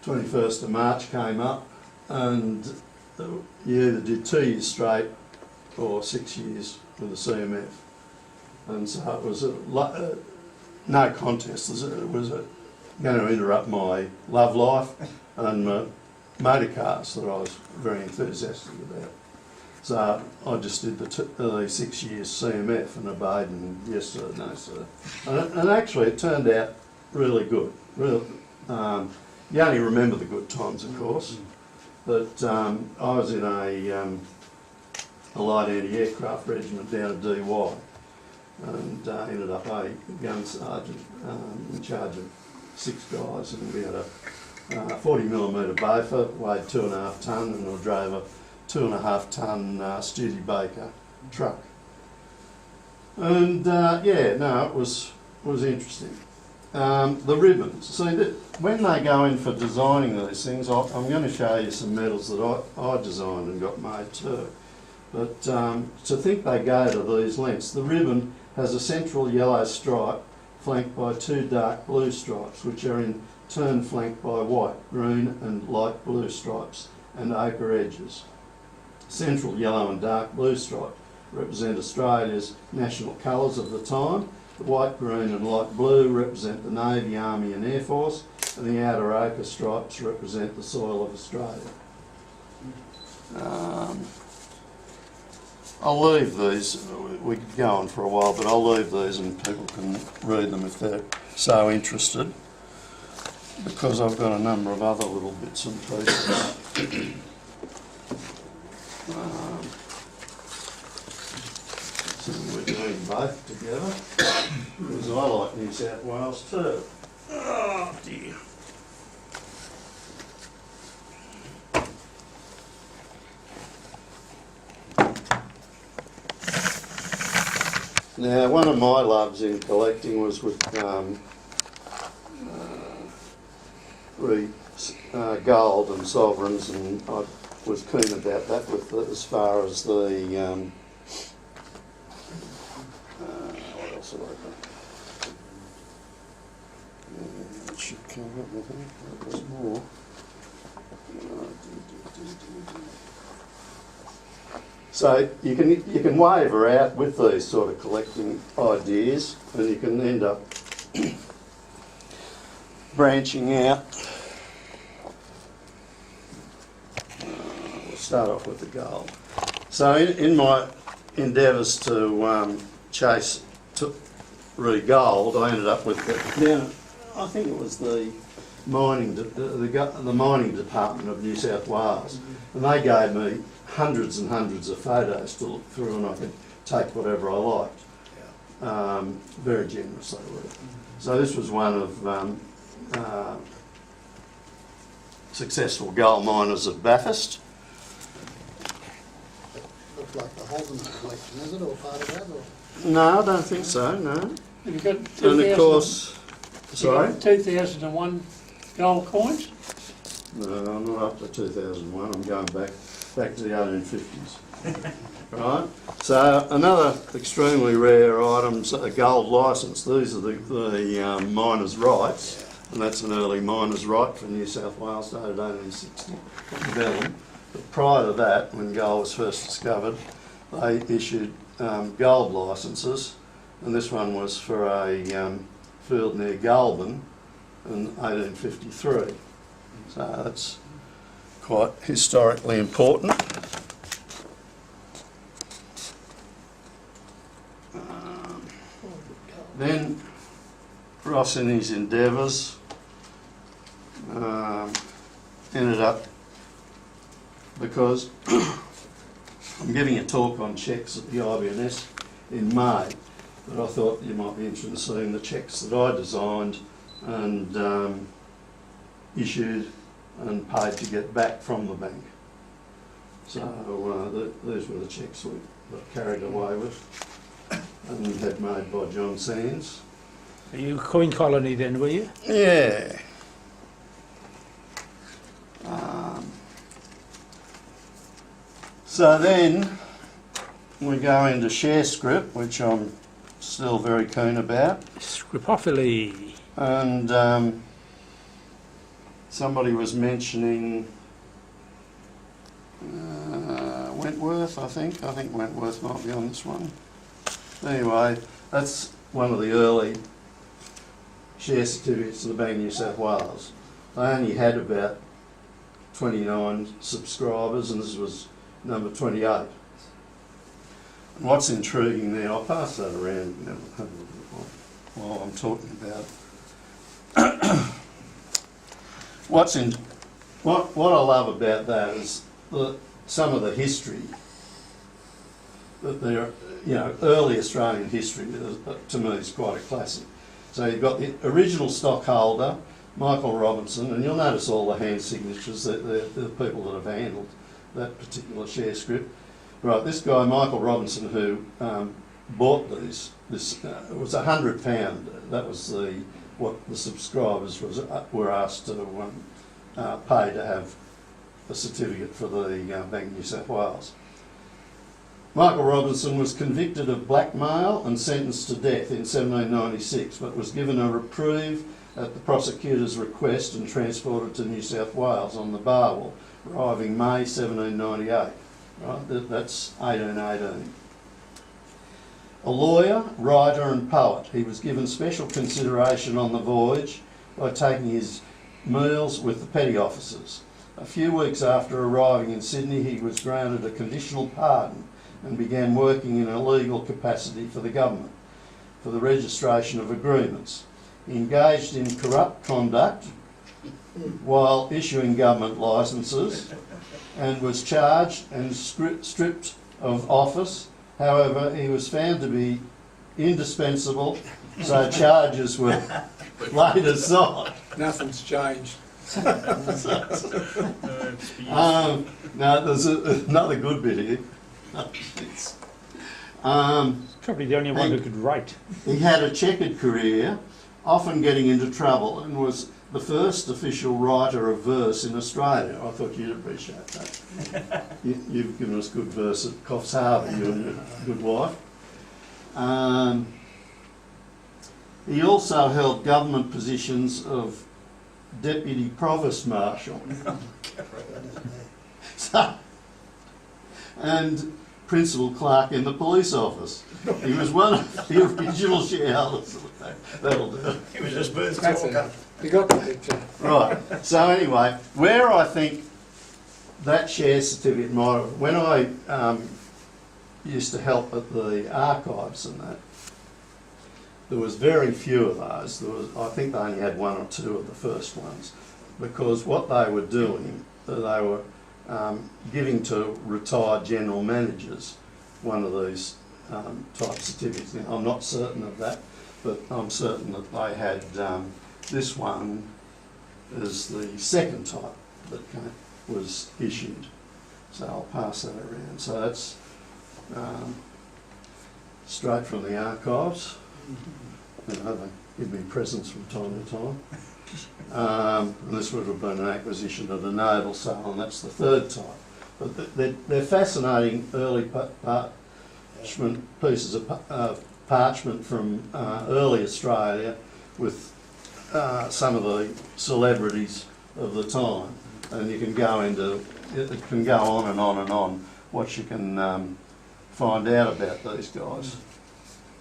21st of March came up, and you either did 2 years straight or 6 years with the CMF, and so it was no contest. It was going to interrupt my love life and my motor cars that I was very enthusiastic about. So I just did the 6 years CMF and obeyed, and yes sir, no sir. And actually it turned out really good. You only remember the good times, of course, but I was in a light anti-aircraft regiment down at DY, and ended up a gun sergeant in charge of 6 guys, and we had a 40mm Bofa, weighed 2.5 tonne, and I drove a 2.5 tonne Studebaker truck. And yeah, no, it was interesting. the ribbons. See, when they go in for designing these things, I'm going to show you some medals that I designed and got made too. But to think they go to these lengths, the ribbon has a central yellow stripe flanked by 2 dark blue stripes, which are in turn flanked by white, green and light blue stripes and ochre edges. Central yellow and dark blue stripe represent Australia's national colours of the time. The white, green and light blue represent the Navy, Army and Air Force, and the outer ochre stripes represent the soil of Australia. I'll leave these, we could go on for a while, but I'll leave these and people can read them if they're so interested, because I've got a number of other little bits and pieces. So we're doing both together, because I like New South Wales too. Oh dear. Now, one of my loves in collecting was with gold and sovereigns, and I was keen about that with as far as the what else have I got? It should come up, I think. There's more. So you can waver out with these sort of collecting ideas, and you can end up branching out. We'll start off with the gold. So in my endeavours to chase gold, I ended up with I think it was the mining department of New South Wales, and they gave me hundreds and hundreds of photos to look through, and I could take whatever I liked. Very generous they were. So this was one of successful gold miners at Bathurst. Looks like the Holden collection, is it, or part of that? Or? No, I don't think so, no. Have you got And of course, sorry? 2001 gold coins? No, I'm not up to 2001, I'm going back to the 1850s. Right? So another extremely rare item's a gold licence. These are the miner's rights, and that's an early miner's right for New South Wales, dated 1860. But prior to that, when gold was first discovered, they issued gold licences, and this one was for a field near Goulburn in 1853. So that's quite historically important. Then Ross, in his endeavours, ended up, because I'm giving a talk on cheques at the IBNS in May, but I thought you might be interested in seeing the cheques that I designed and issued and paid to get back from the bank. So these were the cheques we got carried away with and had made by John Sands. Are you coin colony then, were you? Yeah. So then we go into share script, which I'm still very keen about. Scripophily. And somebody was mentioning Wentworth, I think. I think Wentworth might be on this one. Anyway, that's one of the early share certificates of the Bank of New South Wales. They only had about 29 subscribers, and this was number 28. And what's intriguing there, I'll pass that around while I'm talking about it. What I love about that is some of the history that there, early Australian history to me is quite a classic. So you've got the original stockholder, Michael Robinson, and you'll notice all the hand signatures, the people that have handled that particular share script. Right, this guy, Michael Robinson, who bought these, it was £100, that was the what the subscribers were asked to pay to have a certificate for the Bank of New South Wales. Michael Robinson was convicted of blackmail and sentenced to death in 1796, but was given a reprieve at the prosecutor's request and transported to New South Wales on the Barwell, arriving May 1798. Right, that's 1818. A lawyer, writer and poet, he was given special consideration on the voyage by taking his meals with the petty officers. A few weeks after arriving in Sydney, he was granted a conditional pardon and began working in a legal capacity for the government for the registration of agreements. He engaged in corrupt conduct while issuing government licences and was charged and stripped of office. However, he was found to be indispensable, so charges were laid aside. Nothing's changed. Now, there's another good bit here. Probably the only one who could write. He had a checkered career, often getting into trouble, and was the first official writer of verse in Australia. I thought you'd appreciate that. You've given us good verse at Coffs Harbour, you and your good wife. He also held government positions of Deputy Provost Marshal and Principal Clerk in the police office. He was one of the original shareholders. That'll do. He was just birth That's talker. it. You got the picture. Right. So anyway, where I think that share certificate might have, when I used to help at the archives and that, there was very few of those. I think they only had one or two of the first ones, because what they were doing, they were giving to retired general managers one of these type certificates. Now, I'm not certain of that, but I'm certain that they had this one as the second type that was issued. So I'll pass that around. So that's straight from the archives. You know, they give me presents from time to time. And this would have been an acquisition at a noble sale, and that's the third type. But they're fascinating early parchment pieces of parchment from early Australia with some of the celebrities of the time, and you can go into it can go on and on and on what you can find out about these guys.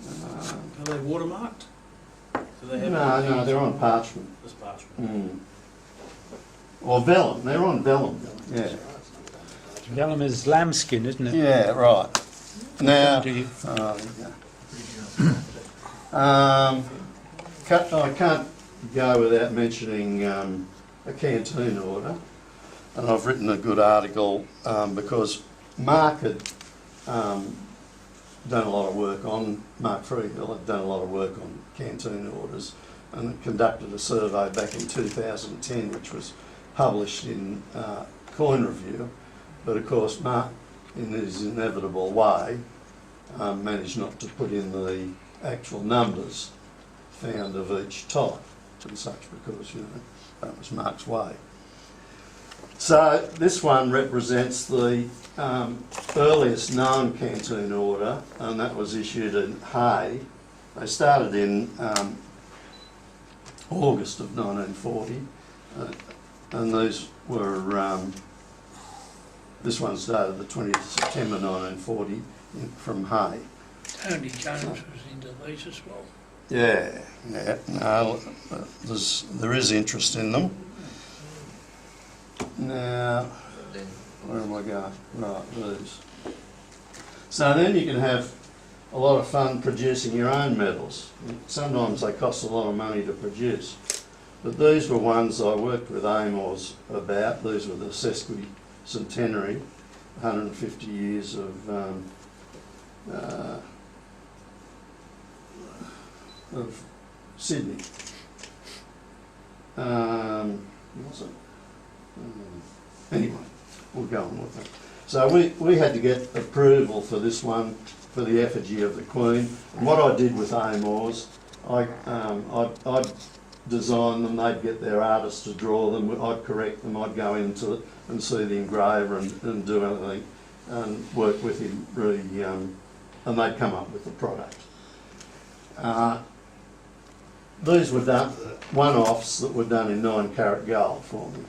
Are they watermarked? Do they have No, they're on parchment. This parchment. Or vellum. They're on vellum. Yeah. Vellum is lambskin, isn't it? Yeah. Right. Now. Do you? Oh, there you go. I can't go without mentioning a canteen order, and I've written a good article because Mark had done a lot of work on, Mark Freehill had done a lot of work on canteen orders and conducted a survey back in 2010 which was published in Coin Review, but of course Mark, in his inevitable way, managed not to put in the actual numbers found of each type and such, because, you know, that was Mark's way. So this one represents the earliest known canteen order, and that was issued in Hay. They started in August of 1940, and these were, this one started the 20th of September 1940 from Hay. Tony Jones was into these as well. Yeah, no, there is interest in them. Now, where am I going? Right, these. So then you can have a lot of fun producing your own medals. Sometimes they cost a lot of money to produce. But these were ones I worked with Amors about. These were the sesquicentenary, 150 years of Sydney. Was it? Anyway, we'll go on with it. So we had to get approval for this one, for the effigy of the Queen. And what I did with Amors, I design them, they'd get their artists to draw them, I'd correct them, I'd go into it and see the engraver and do anything and work with him really, and they'd come up with the product. These were done, one-offs that were done in 9-carat gold for me.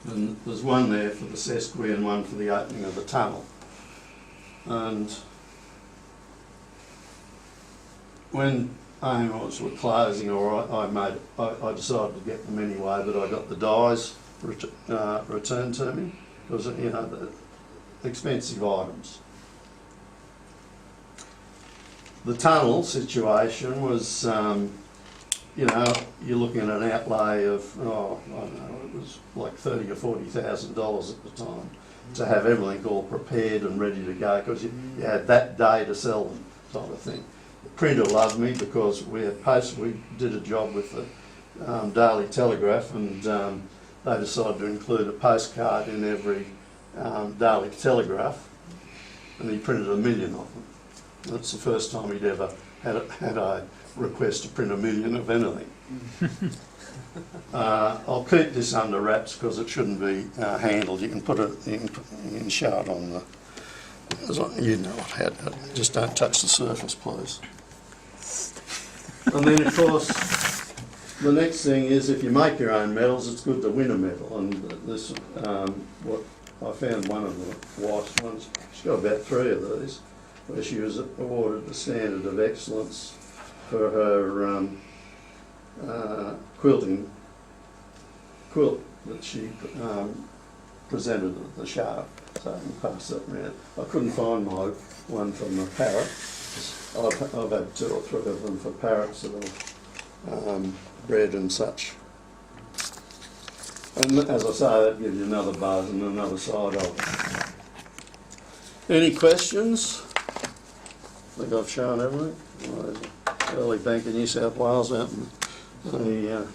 And there's one there for the sesqui and one for the opening of the tunnel. And when AMOS were closing, or I decided to get them anyway, but I got the dies returned to me because, you know, the expensive items. The tunnel situation was, you know, you're looking at an outlay of, I don't know, it was like $30,000 or $40,000 at the time to have everything all prepared and ready to go because you had that day to sell them, type of thing. The printer loved me because we did a job with the Daily Telegraph, and they decided to include a postcard in every Daily Telegraph, and he printed 1 million of them. That's the first time he'd ever had a request to print 1 million of anything. I'll keep this under wraps because it shouldn't be handled. You can put it, you can show it on the. You know how to. Just don't touch the surface, please. And then, of course, the next thing is if you make your own medals, it's good to win a medal. And this, what I found one of the wife's ones. She's got about 3 of these, where she was awarded the Standard of Excellence for her quilt that she presented at the show. So I can pass that around. I couldn't find my one from the parrot. I've had 2 or 3 of them for parrots that I've bred and such. And as I say, that gives you another buzz and another side of it. Any questions? I think I've shown everything. Well, there's an early bank in New South Wales out in the,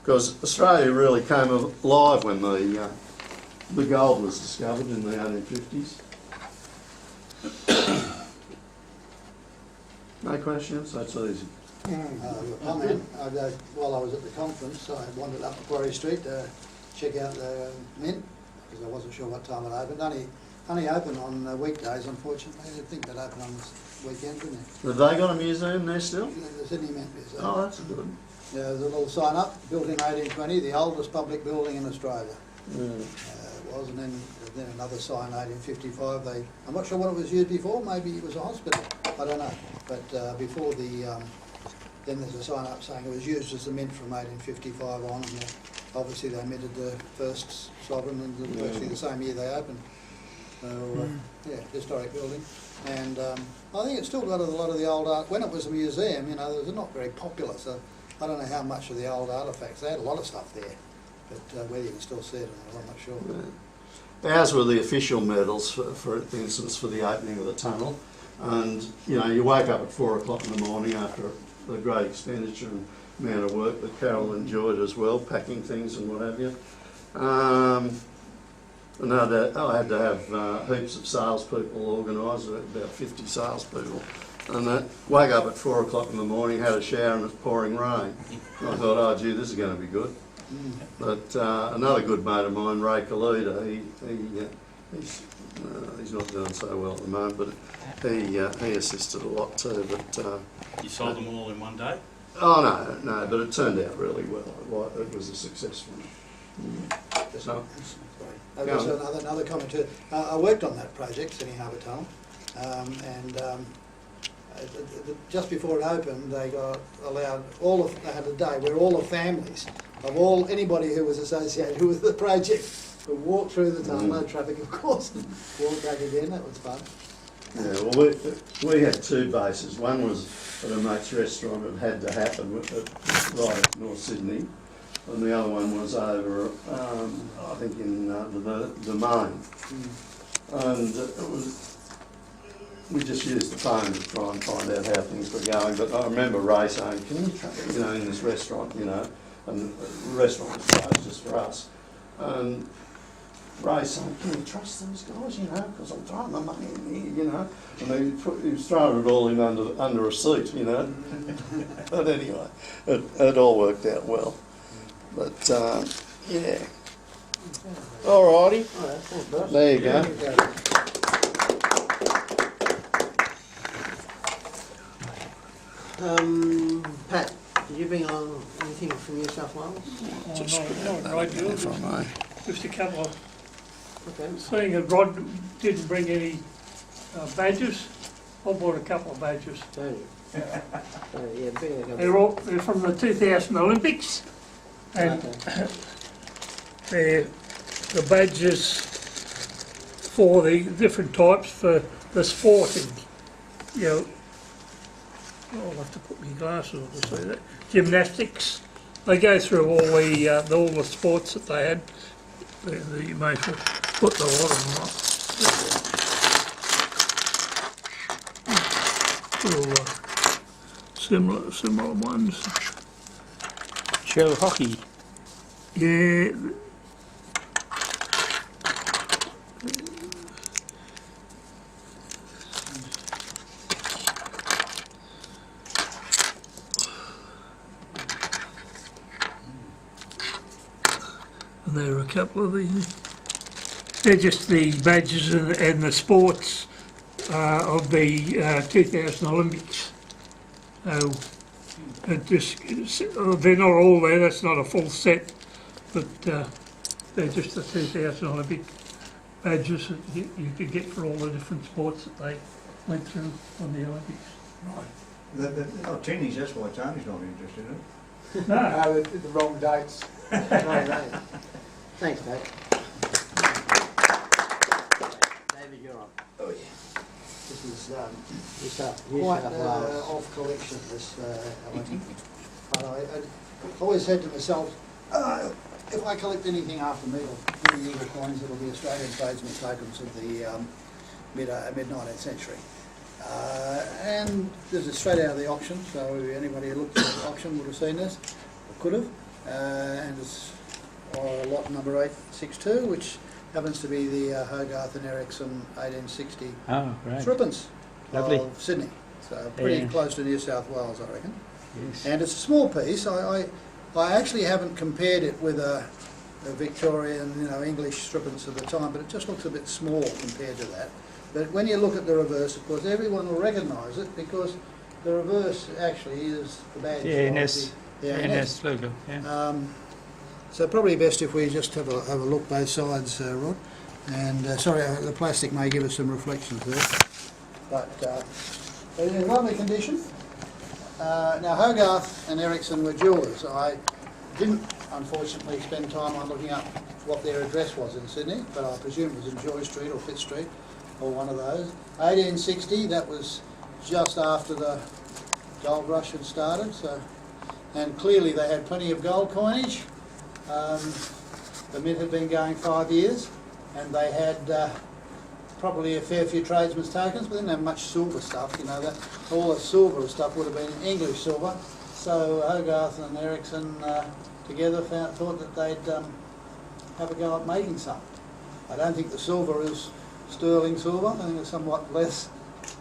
because Australia really came alive when the gold was discovered in the 1850s. No questions? That's easy. Comment. While I was at the conference, I wandered up Macquarie Street to check out the mint because I wasn't sure what time it opened. Only open on weekdays, unfortunately. I think they'd open on this weekend, didn't they? Have they got a museum there still? The Sydney Mint Museum. Oh, that's good. Yeah, there's a little sign up, built in 1820, the oldest public building in Australia. Mm. It was, and then another sign, 1855. I'm not sure what it was used before. Maybe it was a hospital. I don't know. But before then there's a sign up saying it was used as the mint from 1855 on, and obviously they minted the first sovereign in virtually the same year they opened. So yeah, historic building, and I think it's still got a lot of the old art. When it was a museum, you know, it was not very popular, so I don't know how much of the old artefacts. They had a lot of stuff there, but whether you can still see it or not, I'm not sure. Yeah. Ours were the official medals, for instance, for the opening of the tunnel. And, you know, you wake up at 4 o'clock in the morning after the great expenditure and amount of work that Carol enjoyed as well, packing things and what have you. And I had to have heaps of salespeople organised, about 50 salespeople. And wake up at 4 o'clock in the morning, had a shower and it's pouring rain. And I thought, oh gee, this is going to be good. But another good mate of mine, Ray Kalida, he's not doing so well at the moment, but he assisted a lot too. But You sold them all in one day? oh no, but it turned out really well. It was a successful. So, There's another comment too. I worked on that project, Sydney Harbour Tunnel, and just before it opened, they got allowed they had a day where all the families of anybody who was associated with the project could walk through the tunnel, no traffic of course, and walk back again. That was fun. yeah, well, we had 2 bases. One was at a mate's restaurant. It had to happen right at North Sydney, and the other one was over, I think, in the Domain. And we just used the phone to try and find out how things were going. But I remember Ray saying, "Can you come, in this restaurant, and the restaurant was closed just for us." And Ray saying, "Can you trust these guys? You know, because I'm throwing my money in here, you know." And he was throwing it all in under a seat, you know. But anyway, it all worked out well. But yeah. All righty. All right, thanks, boss. There you go. Pat, did you bring along anything from New South Wales? Not right, Bill. If I may. Just a couple of, Okay. seeing that Rod didn't bring any badges, I bought a couple of badges. Tony. Yeah, bring a couple. They're from the 2000 Olympics, and Okay. they're the badges for the different types for the sporting, you know. Oh, I'll have to put my glasses on to see that. Gymnastics. They go through all the sports that they had. You may as well put the lot of them up. Similar ones. Show hockey. Yeah. And there are a couple of these. They're just the badges and the sports of the 2000 Olympics. They're not all there, that's not a full set, but they're just the 2000 Olympic badges that you could get for all the different sports that they went through on the Olympics. Oh, tennis, that's why Tony's not interested in it. No, No, the wrong dates. Right. Thanks, Pat. David, you're on. Oh, yeah. This is New South Quite Wales. off collection, this element. But I always said to myself, if I collect anything after medieval coins, it'll be Australian tradesmen tokens of the mid-19th century. And this is straight out of the auction, so anybody who looked at the auction would have seen this, or could have. And it's lot number 862, which happens to be the Hogarth and Ericsson 1860 Oh, right. threepence Lovely. of Sydney. So pretty Yeah. close to New South Wales, I reckon. Yes. And it's a small piece. I actually haven't compared it with a Victorian, English threepence of the time, but it just looks a bit small compared to that. But when you look at the reverse, of course, everyone will recognise it because the reverse actually is the badge. The ANS. of the ANS logo, yeah. So probably best if we just have a look both sides, Rod. And sorry, the plastic may give us some reflections there. But they're in lovely condition. Now Hogarth and Ericsson were jewellers. I didn't unfortunately spend time on looking up what their address was in Sydney, but I presume it was in Joy Street or Fitz Street or one of those. 1860, that was just after the gold rush had started, and clearly they had plenty of gold coinage. The mint had been going 5 years, and they had probably a fair few tradesmen's tokens, but they didn't have much silver stuff. That all the silver stuff would have been English silver. So Hogarth and Ericsson together thought that they'd have a go at making some. I don't think the silver is sterling silver. I think it's somewhat less,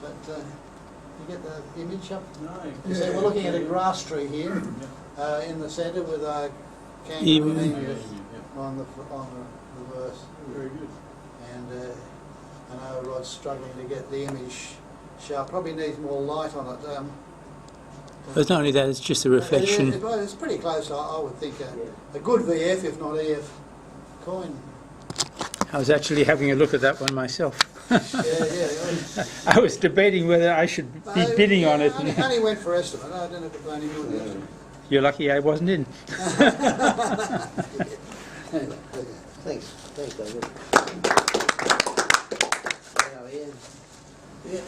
but you get the image up. No. You see, we're looking at a grass tree here in the centre with a kangaroo on the reverse. Very good. And I know Rod's struggling to get the image sharp. Probably needs more light on it. But not only that, it's just a reflection. It's pretty close, I would think. A good VF, if not EF, coin. I was actually having a look at that one myself. Yeah. I was debating whether I should be bidding on it. I only went for estimate. I didn't have to pay any more than estimate. You're lucky I wasn't in. Anyway, okay. Thanks, David. Ian. Yeah.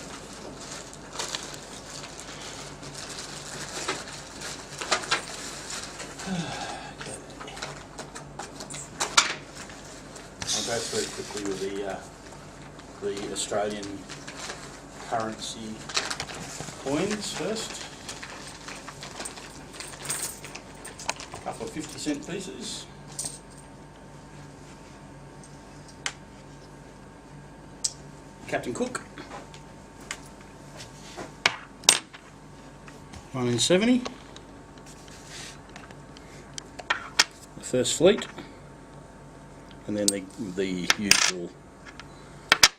I'll go through quickly with the Australian currency coins first. A couple of 50-cent pieces. Captain Cook. 1970. The First Fleet. And then the usual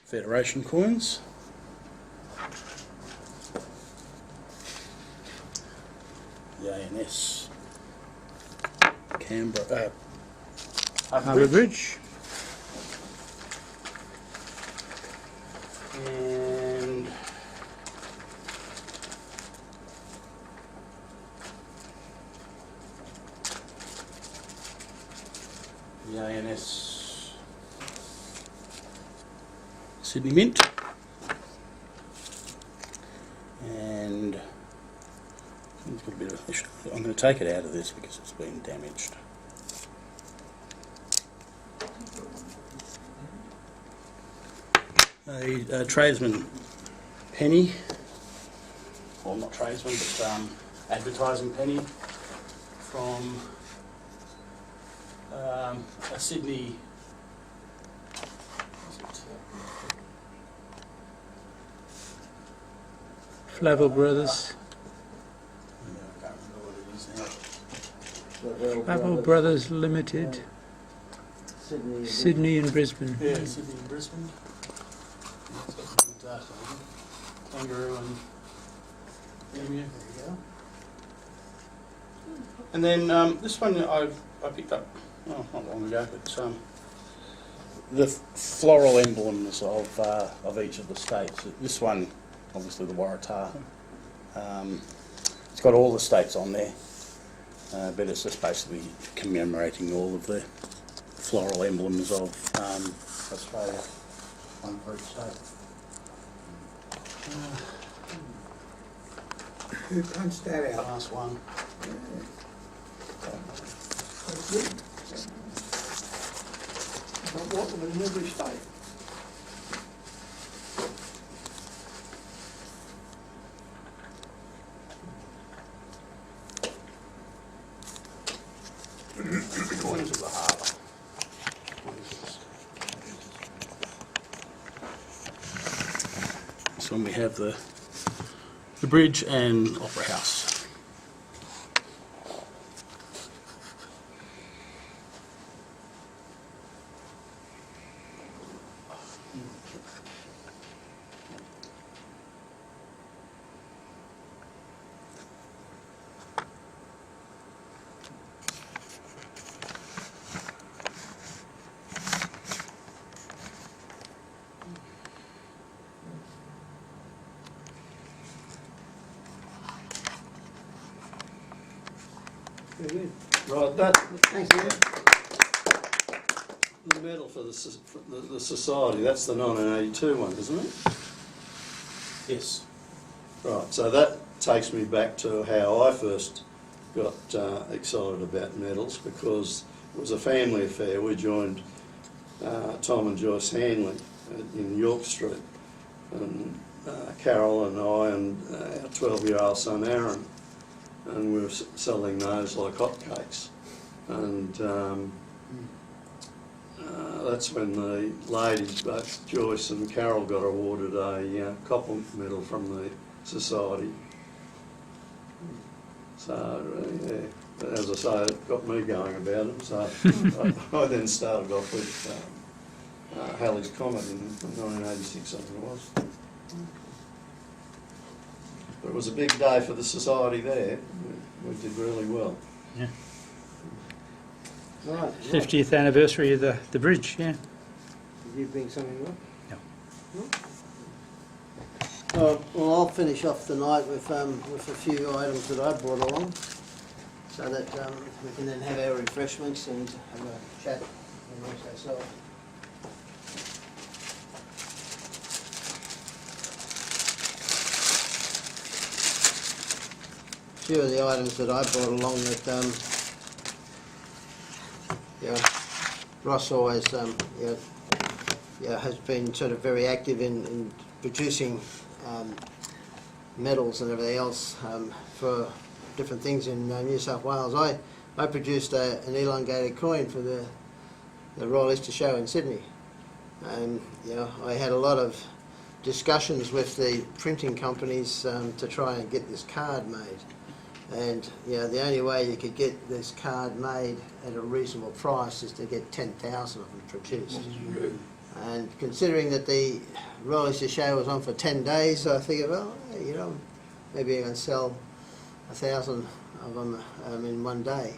Federation coins. The ANS Canberra Harbour Bridge. and the ANS Sydney Mint, and it's got a bit of, I'm going to take it out of this because it's been damaged. A tradesman penny, well not tradesman but advertising penny from a Sydney, Flavel Brothers. I can't remember what it is now. Flavel Brothers Limited. Sydney. Sydney and Brisbane. Yeah, Sydney and Brisbane. It's got some data on it. Kangaroo and emu. There you go. And then this one I picked up not long ago, but the floral emblems of each of the states. This one, obviously the Waratah. It's got all the states on there, but it's just basically commemorating all of the floral emblems of Australia. One for each state. Who punched that out? Last one. Not what was in every state. Coins of the harbour. So we have the bridge and Opera House. Very good. Right, that, Thanks, Ian. the medal for the society, that's the 1982 one, isn't it? Yes. Right, so that takes me back to how I first got excited about medals, because it was a family affair. We joined Tom and Joyce Hanley in York Street, and Carol and I and our 12-year-old son Aaron, and we were selling those like hotcakes. And that's when the ladies, both Joyce and Carol, got awarded a copper medal from the society. So, yeah, as I say, it got me going about it. So I then started off with Halley's Comet in 1986, I think it was. But it was a big day for the society there. We did really well. Yeah. Right. 50th anniversary of the bridge, yeah. Did you bring something up? No. Well, I'll finish off the night with a few items that I brought along, so that we can then have our refreshments and have a chat amongst ourselves. A few of the items that I brought along that Ross always has been sort of very active in producing medals and everything else for different things in New South Wales. I produced an elongated coin for the Royal Easter Show in Sydney, and I had a lot of discussions with the printing companies to try and get this card made. And the only way you could get this card made at a reasonable price is to get 10,000 of them produced. And considering that the Royal Easter Show was on for 10 days, I figured, well, maybe I can sell 1,000 of them in one day.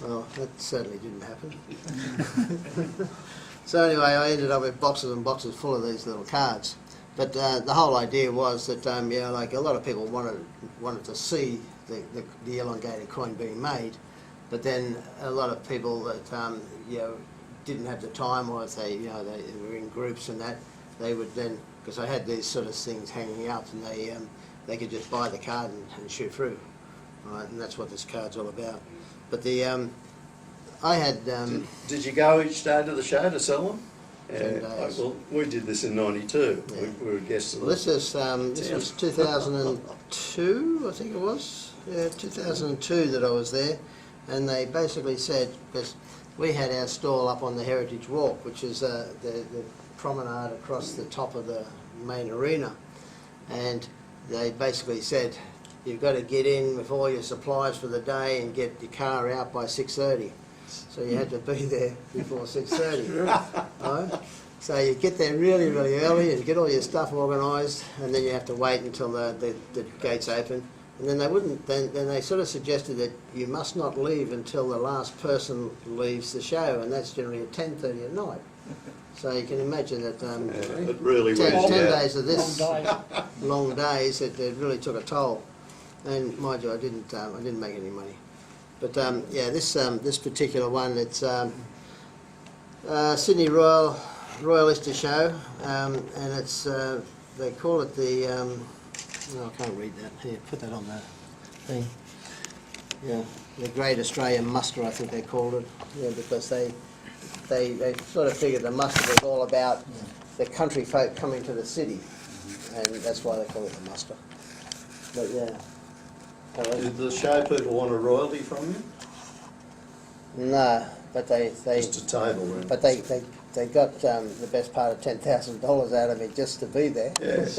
Well, that certainly didn't happen. So anyway, I ended up with boxes and boxes full of these little cards. But the whole idea was that, like a lot of people wanted to see the elongated coin being made, but then a lot of people that didn't have the time, or if they were in groups and that, they would then, because I had these sort of things hanging out, and they could just buy the card and shoot through, right? And that's what this card's all about. But I had. Did you go each day to the show to sell them? 10 days. Well, we did this in '92. Yeah. We were guests of Well, this was 2002, I think it was. Yeah, 2002 that I was there, and they basically said, because we had our stall up on the Heritage Walk, which is the promenade across the top of the main arena, and they basically said, you've got to get in with all your supplies for the day and get your car out by 6:30. So you had to be there before 6:30. Right? So you get there really, really early and get all your stuff organised, and then you have to wait until the gates open. And then they wouldn't. Then they sort of suggested that you must not leave until the last person leaves the show, and that's generally at 10:30 at night. So you can imagine that it really 10 was, days of this long days, it really took a toll. And mind you, I didn't make any money. But this particular one, it's Sydney Royal Easter Show, and it's they call it the. No, I can't read that. Here, put that on the thing. Yeah, the Great Australian Muster, I think they called it. Yeah, because they sort of figured the muster was all about the country folk coming to the city, and that's why they call it the muster. But yeah. Did the show people want a royalty from you? No, but they Just a table, really. but they got the best part of $10,000 out of me just to be there. Yes.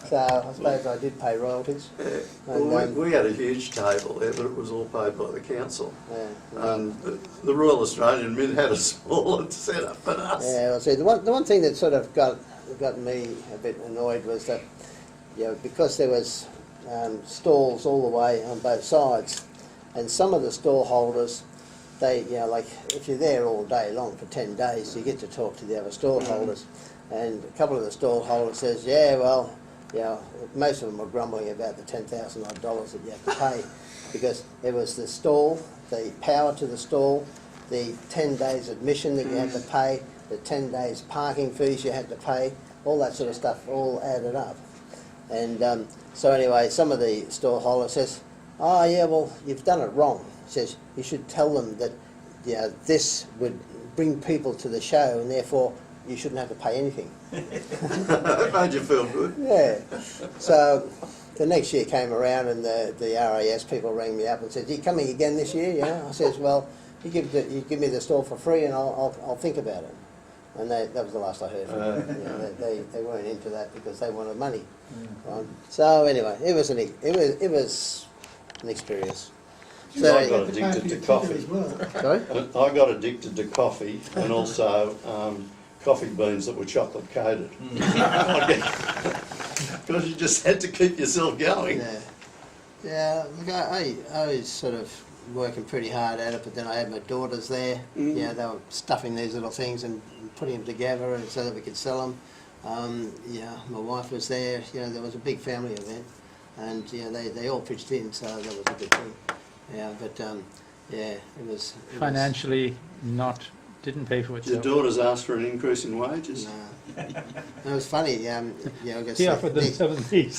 So I suppose I did pay royalties. And, Well, we had a huge table there, but it was all paid by the council. yeah. And the Royal Australian Mint had a smaller setup than us. Yeah, well, see, the one thing that sort of got me a bit annoyed was that, because there was stalls all the way on both sides, and some of the stall holders, they, like if you're there all day long for 10 days, you get to talk to the other stall holders, and a couple of the stall holders says, most of them were grumbling about the $10,000 odd that you have to pay, because it was the stall, the power to the stall, the 10 days admission that you had to pay, the 10 days parking fees you had to pay, all that sort of stuff all added up. And so anyway, some of the stall holders says, oh yeah, well, you've done it wrong. Says, you should tell them that this would bring people to the show, and therefore you shouldn't have to pay anything. That made you feel good. Yeah. So the next year came around, and the RAS people rang me up and said, are you coming again this year? I says, well, you give me the stall for free and I'll think about it. And that was the last I heard from them. They weren't into that because they wanted money. Right? So anyway, it was an experience. So I got addicted to coffee. Sorry? I got addicted to coffee, and also coffee beans that were chocolate coated. Because you just had to keep yourself going. Yeah. Look, I was sort of working pretty hard at it, but then I had my daughters there. They were stuffing these little things and putting them together so that we could sell them. My wife was there. There was a big family event, and they all pitched in, so that was a good thing. It was Financially, didn't pay for Your itself. daughters asked for an increase in wages? No. It was funny. I guess He offered them 70.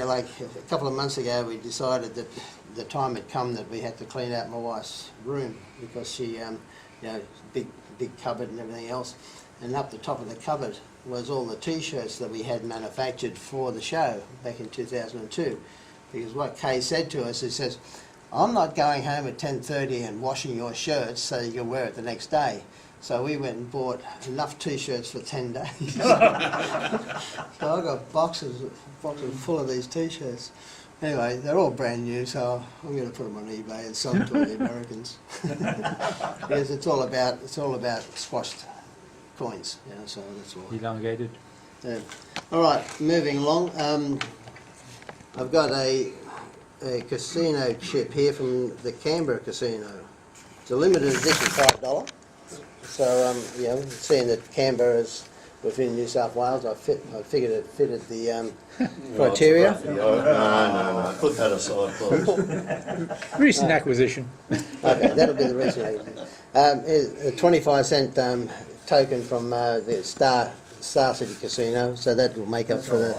like a couple of months ago, we decided that the time had come that we had to clean out my wife's room, because she, big cupboard and everything else, and up the top of the cupboard was all the T-shirts that we had manufactured for the show back in 2002. Because what Kay said to us, he says, I'm not going home at 10:30 and washing your shirts so you can wear it the next day. So we went and bought enough T-shirts for 10 days. So I got boxes full of these T-shirts. Anyway, they're all brand new, so I'm going to put them on eBay and sell them to the Americans. Because it's all about squashed coins, you know, so that's all. Elongated. Yeah. All right, moving along. I've got a casino chip here from the Canberra Casino. It's a limited edition, $5. So, you know, seeing that Canberra is within New South Wales, I figured it fitted the criteria. No. Put that aside, please. Recent acquisition. Okay, that'll be the reason. A 25-cent token from the Star City Casino, so that will make up for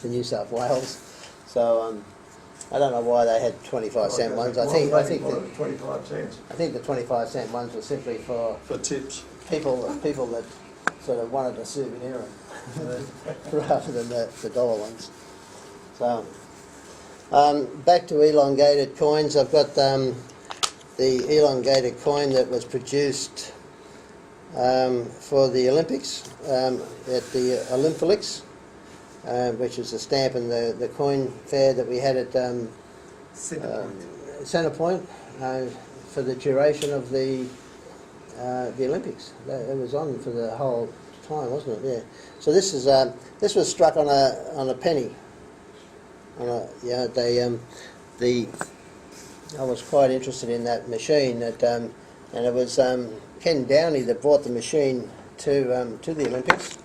the New South Wales. So I don't know why they had 25-cent ones. I think the 25-cent ones were simply for tips. people that sort of wanted a souvenir rather than the dollar ones. So back to elongated coins. I've got the elongated coin that was produced for the Olympics at the Olympics, which is a stamp in the coin fair that we had at Centrepoint for the duration of the Olympics. It was on for the whole time, wasn't it? Yeah. So this was struck on a penny. I was quite interested in that machine, and it was Ken Downey that brought the machine to the Olympics.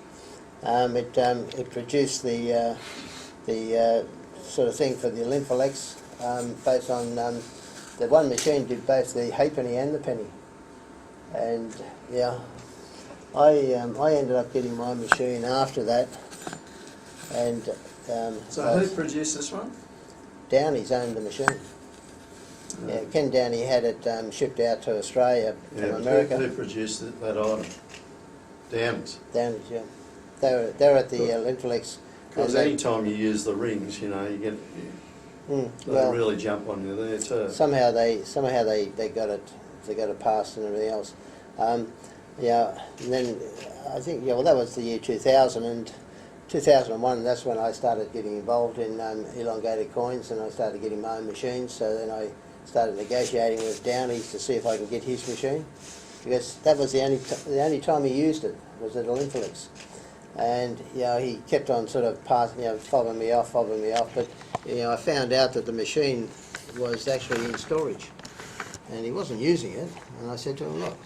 It produced the sort of thing for the Olympics based on the one machine did both the halfpenny and the penny, and yeah, I ended up getting my machine after that, and So who produced this one? Downey's owned the machine. Yeah, Ken Downey had it shipped out to Australia from America. Who produced that item? Downey's. Downey's, yeah. They're at the Olympics. Because any time you use the rings, you know, you get they really jump on you there too. Somehow they got it passed and everything else. Yeah, and then I think that was the year 2000 and 2001. That's when I started getting involved in elongated coins, and I started getting my own machines. So then I started negotiating with Downey's to see if I could get his machine, because that was the only time he used it was at Olympics. And he kept on sort of fobbing me off, but I found out that the machine was actually in storage, and he wasn't using it. And I said to him, look,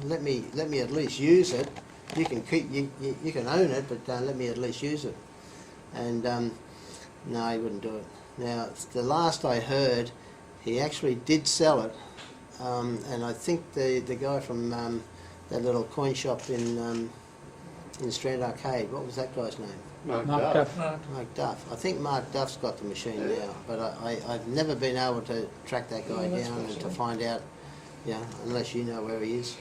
let me at least use it. You can you can own it, but let me at least use it. And no, he wouldn't do it. Now the last I heard, he actually did sell it, and I think the guy from that little coin shop in Strand Arcade, what was that guy's name? Mark Duff. Mark Duff. I think Mark Duff's got the machine now, but I've never been able to track that guy down and to find out, unless you know where he is.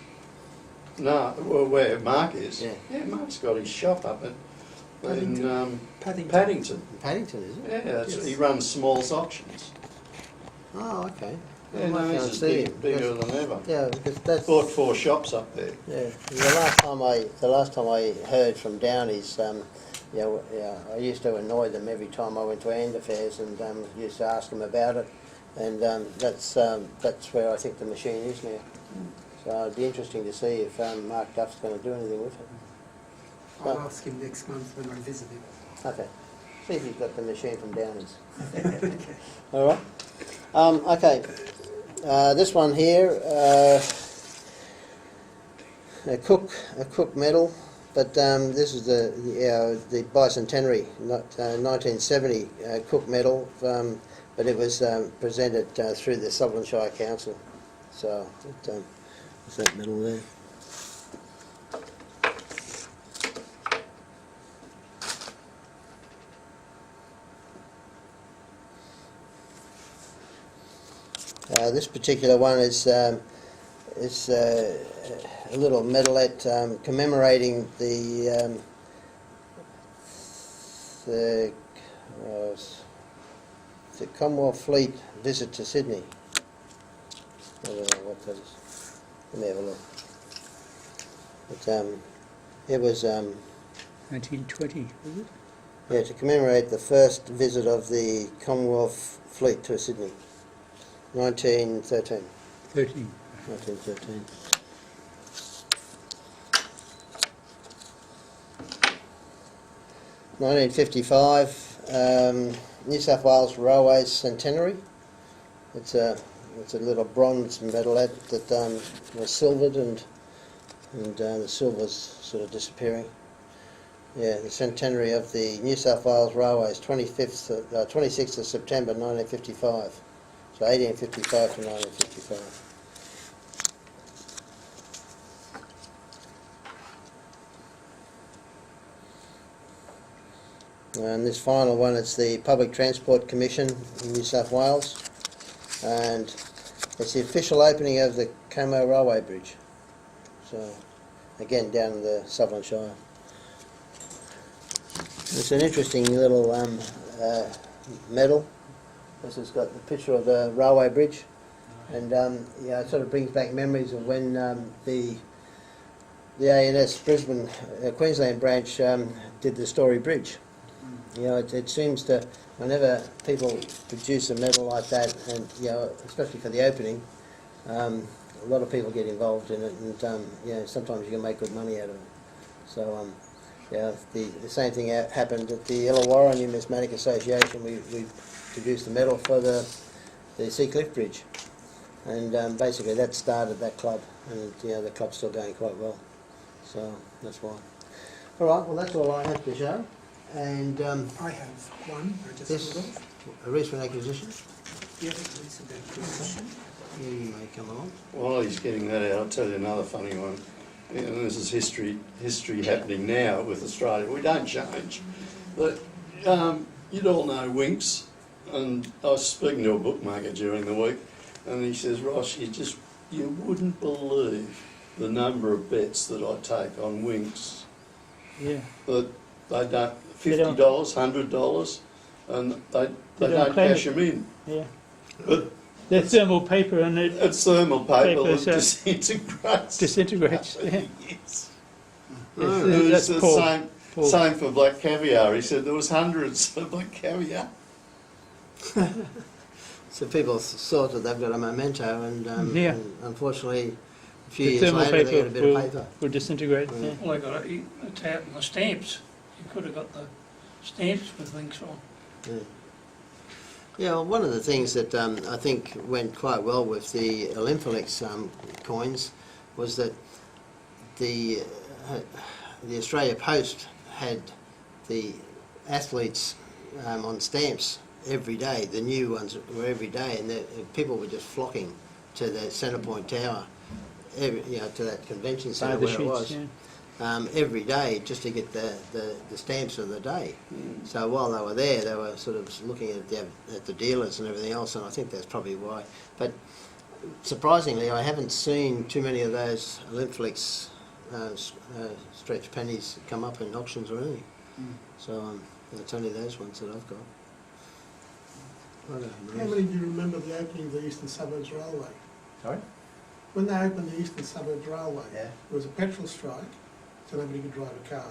No, well, where Mark is. Yeah. Mark's got his shop up in Paddington. Paddington. Paddington, is it? Yeah, he runs Smalls Auctions. Oh, okay. Yeah, no, he's just bigger than ever. Yeah, because that's... Bought 4 shops up there. Yeah, the last time I heard from Downey's, I used to annoy them every time I went to End Affairs and used to ask them about it, and that's where I think the machine is now. So it'd be interesting to see if Mark Duff's going to do anything with it. I'll ask him next month when I visit him. Okay. See if he's got the machine from Downey's. All right. Okay. This one here, a Cook medal, but this is the bicentenary, 1970 Cook medal, but it was presented through the Sutherland Shire Council. So there's that medal there. This particular one is a little medalette commemorating the Commonwealth Fleet visit to Sydney. I don't know what that is. Let me have a look. It was 1920, was it? yeah, to commemorate the first visit of the Commonwealth fleet to Sydney, 1913. 13. 1913. (1955) New South Wales Railways Centenary. It's a little bronze medalette that was silvered and the silver's sort of disappearing. Yeah, the centenary of the New South Wales Railways, 26th of September 1955. So 1855 to 1955. And this final one is the Public Transport Commission in New South Wales, and it's the official opening of the Como Railway Bridge. So again, down in the Sutherland Shire. It's an interesting little medal. This has got the picture of the railway bridge, and yeah, it sort of brings back memories of when the ANS Brisbane Queensland branch did the Story Bridge. You know, it seems to, whenever people produce a medal like that, and you know, especially for the opening, a lot of people get involved in it, and you know, sometimes you can make good money out of it. So yeah, the same thing happened at the Illawarra Numismatic Association. We produced the medal for the Seacliff Bridge, and basically that started that club, and you know, the club's still going quite well. So that's why. All right, well that's all I have to show. And I have one, I just this, thought of. a recent acquisition. Yeah, a recent acquisition. Yeah, you may come along. While he's getting that out, I'll tell you another funny one. And this is history happening now with Australia. We don't change. But you'd all know Winks, and I was speaking to a bookmaker during the week, and he says, Ross, you wouldn't believe the number of bets that I take on Winks. Yeah. But they don't, $50, $100, and they don't cash them in. Yeah. But They're thermal paper and it's thermal paper that so disintegrates. Disintegrates, yeah. Yes. That's It was Paul. the same for black caviar. He said there was hundreds of black caviar. So people thought that they've got a memento, and, Yeah. and unfortunately, a few The years thermal later they paper got a bit of paper. will disintegrate. Mm. Yeah. Well, they got it's out in the stamps. You could have got the stamps with links on. Yeah. Yeah, well, one of the things that I think went quite well with the Olymphilix coins was that the Australia Post had the athletes on stamps every day. The new ones were every day, and people were just flocking to the Centrepoint Tower, to that convention centre where it was. Yeah. Every day just to get the stamps of the day. So while they were there, they were sort of looking at the dealers and everything else, and I think that's probably why. But surprisingly, I haven't seen too many of those Olymphilix stretch pennies come up in auctions or anything. So it's only those ones that I've got. How many do you remember the opening of the Eastern Suburbs Railway? Sorry? When they opened the Eastern Suburbs Railway, Yeah. there was a petrol strike, so nobody could drive a car.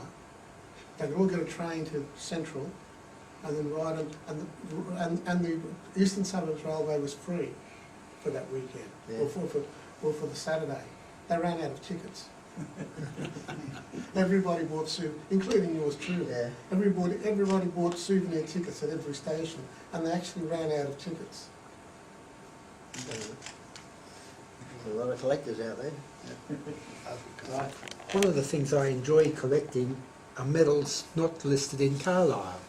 They could all get a train to Central, and then ride it, and the Eastern Suburbs Railway was free for that weekend, Yeah. or for the Saturday. They ran out of tickets. Everybody bought including yours truly. Yeah. Everybody bought souvenir tickets at every station, and they actually ran out of tickets. There's a lot of collectors out there. One of the things I enjoy collecting are medals not listed in Carlisle.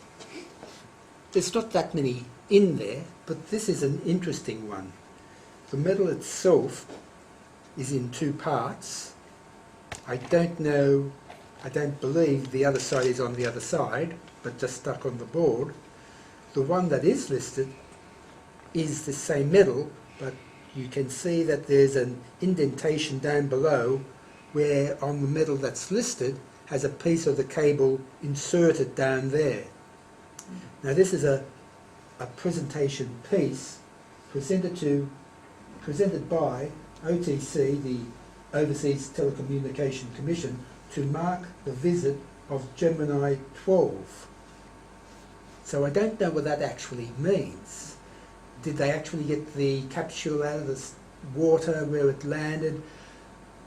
There's not that many in there, but this is an interesting one. The medal itself is in two parts. I don't believe the other side is on the other side, but just stuck on the board. The one that is listed is the same medal, but you can see that there's an indentation down below where on the medal that's listed has a piece of the cable inserted down there. Now this is a presentation piece presented by OTC, the Overseas Telecommunication Commission to mark the visit of Gemini 12. So I don't know what that actually means. Did they actually get the capsule out of the water where it landed,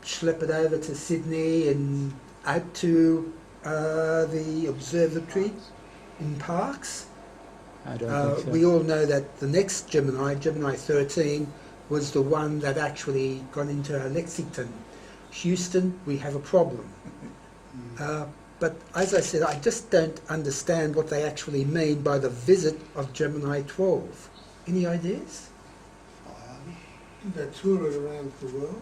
schlep it over to Sydney and out to the observatory in Parkes? I don't think so. We all know that the next Gemini, Gemini 13, was the one that actually got into Lexington. Houston, we have a problem. But as I said, I just don't understand what they actually mean by the visit of Gemini 12. Any ideas? They tour it around the world.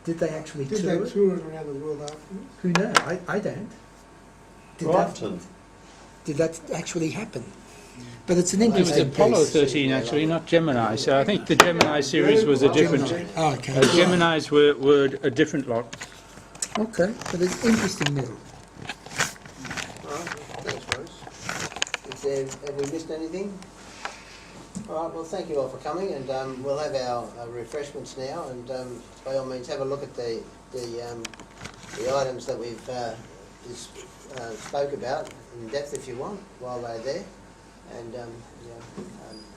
Did they actually Did tour they it? tour it around the world afterwards? Who knows? I don't. Brighton. Did that actually happen? But it's an It was interesting Apollo piece. 13 actually, not Gemini. So I think the Gemini series was a different. Oh, okay. Geminis were a different lot. Okay, but it's interesting medal. Alright, thanks, Bruce. Have we missed anything? Alright, well, thank you all for coming, and we'll have our refreshments now, and by all means have a look at the items that we've spoke about in depth if you want while they're there. And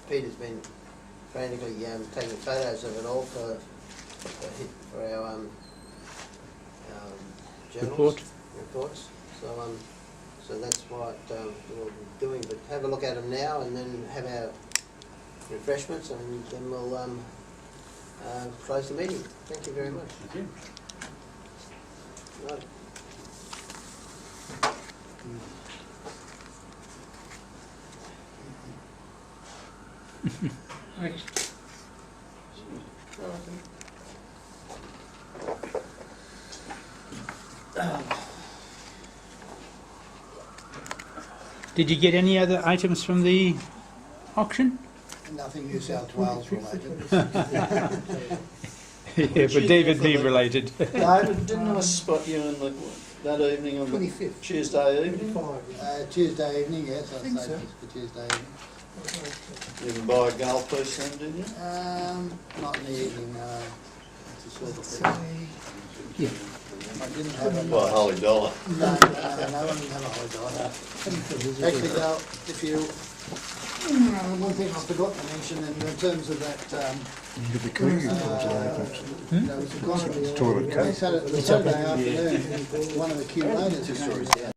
Peter's been frantically taking photos of it all for our journals, reports. So that's what we'll be doing. But have a look at them now, and then have our refreshments, and then we'll close the meeting. Thank you very much. Thank you. Right. Did you get any other items from the auction? Nothing New South Wales related. Yeah, but David Lee related. David, didn't I spot you in that evening on the 25th. Tuesday evening? Tuesday evening, yes, I'd think say so. it's for Tuesday evening. You didn't buy a goldfish then, did you? Not in the evening, no. It's a sort of thing. Yeah. I didn't have a... Well, a holy dollar. No, I didn't have a whole dollar. Actually, though, if you... one thing I forgot to mention in terms of that... there was a guy, Toilet the Saturday afternoon, one of the curators came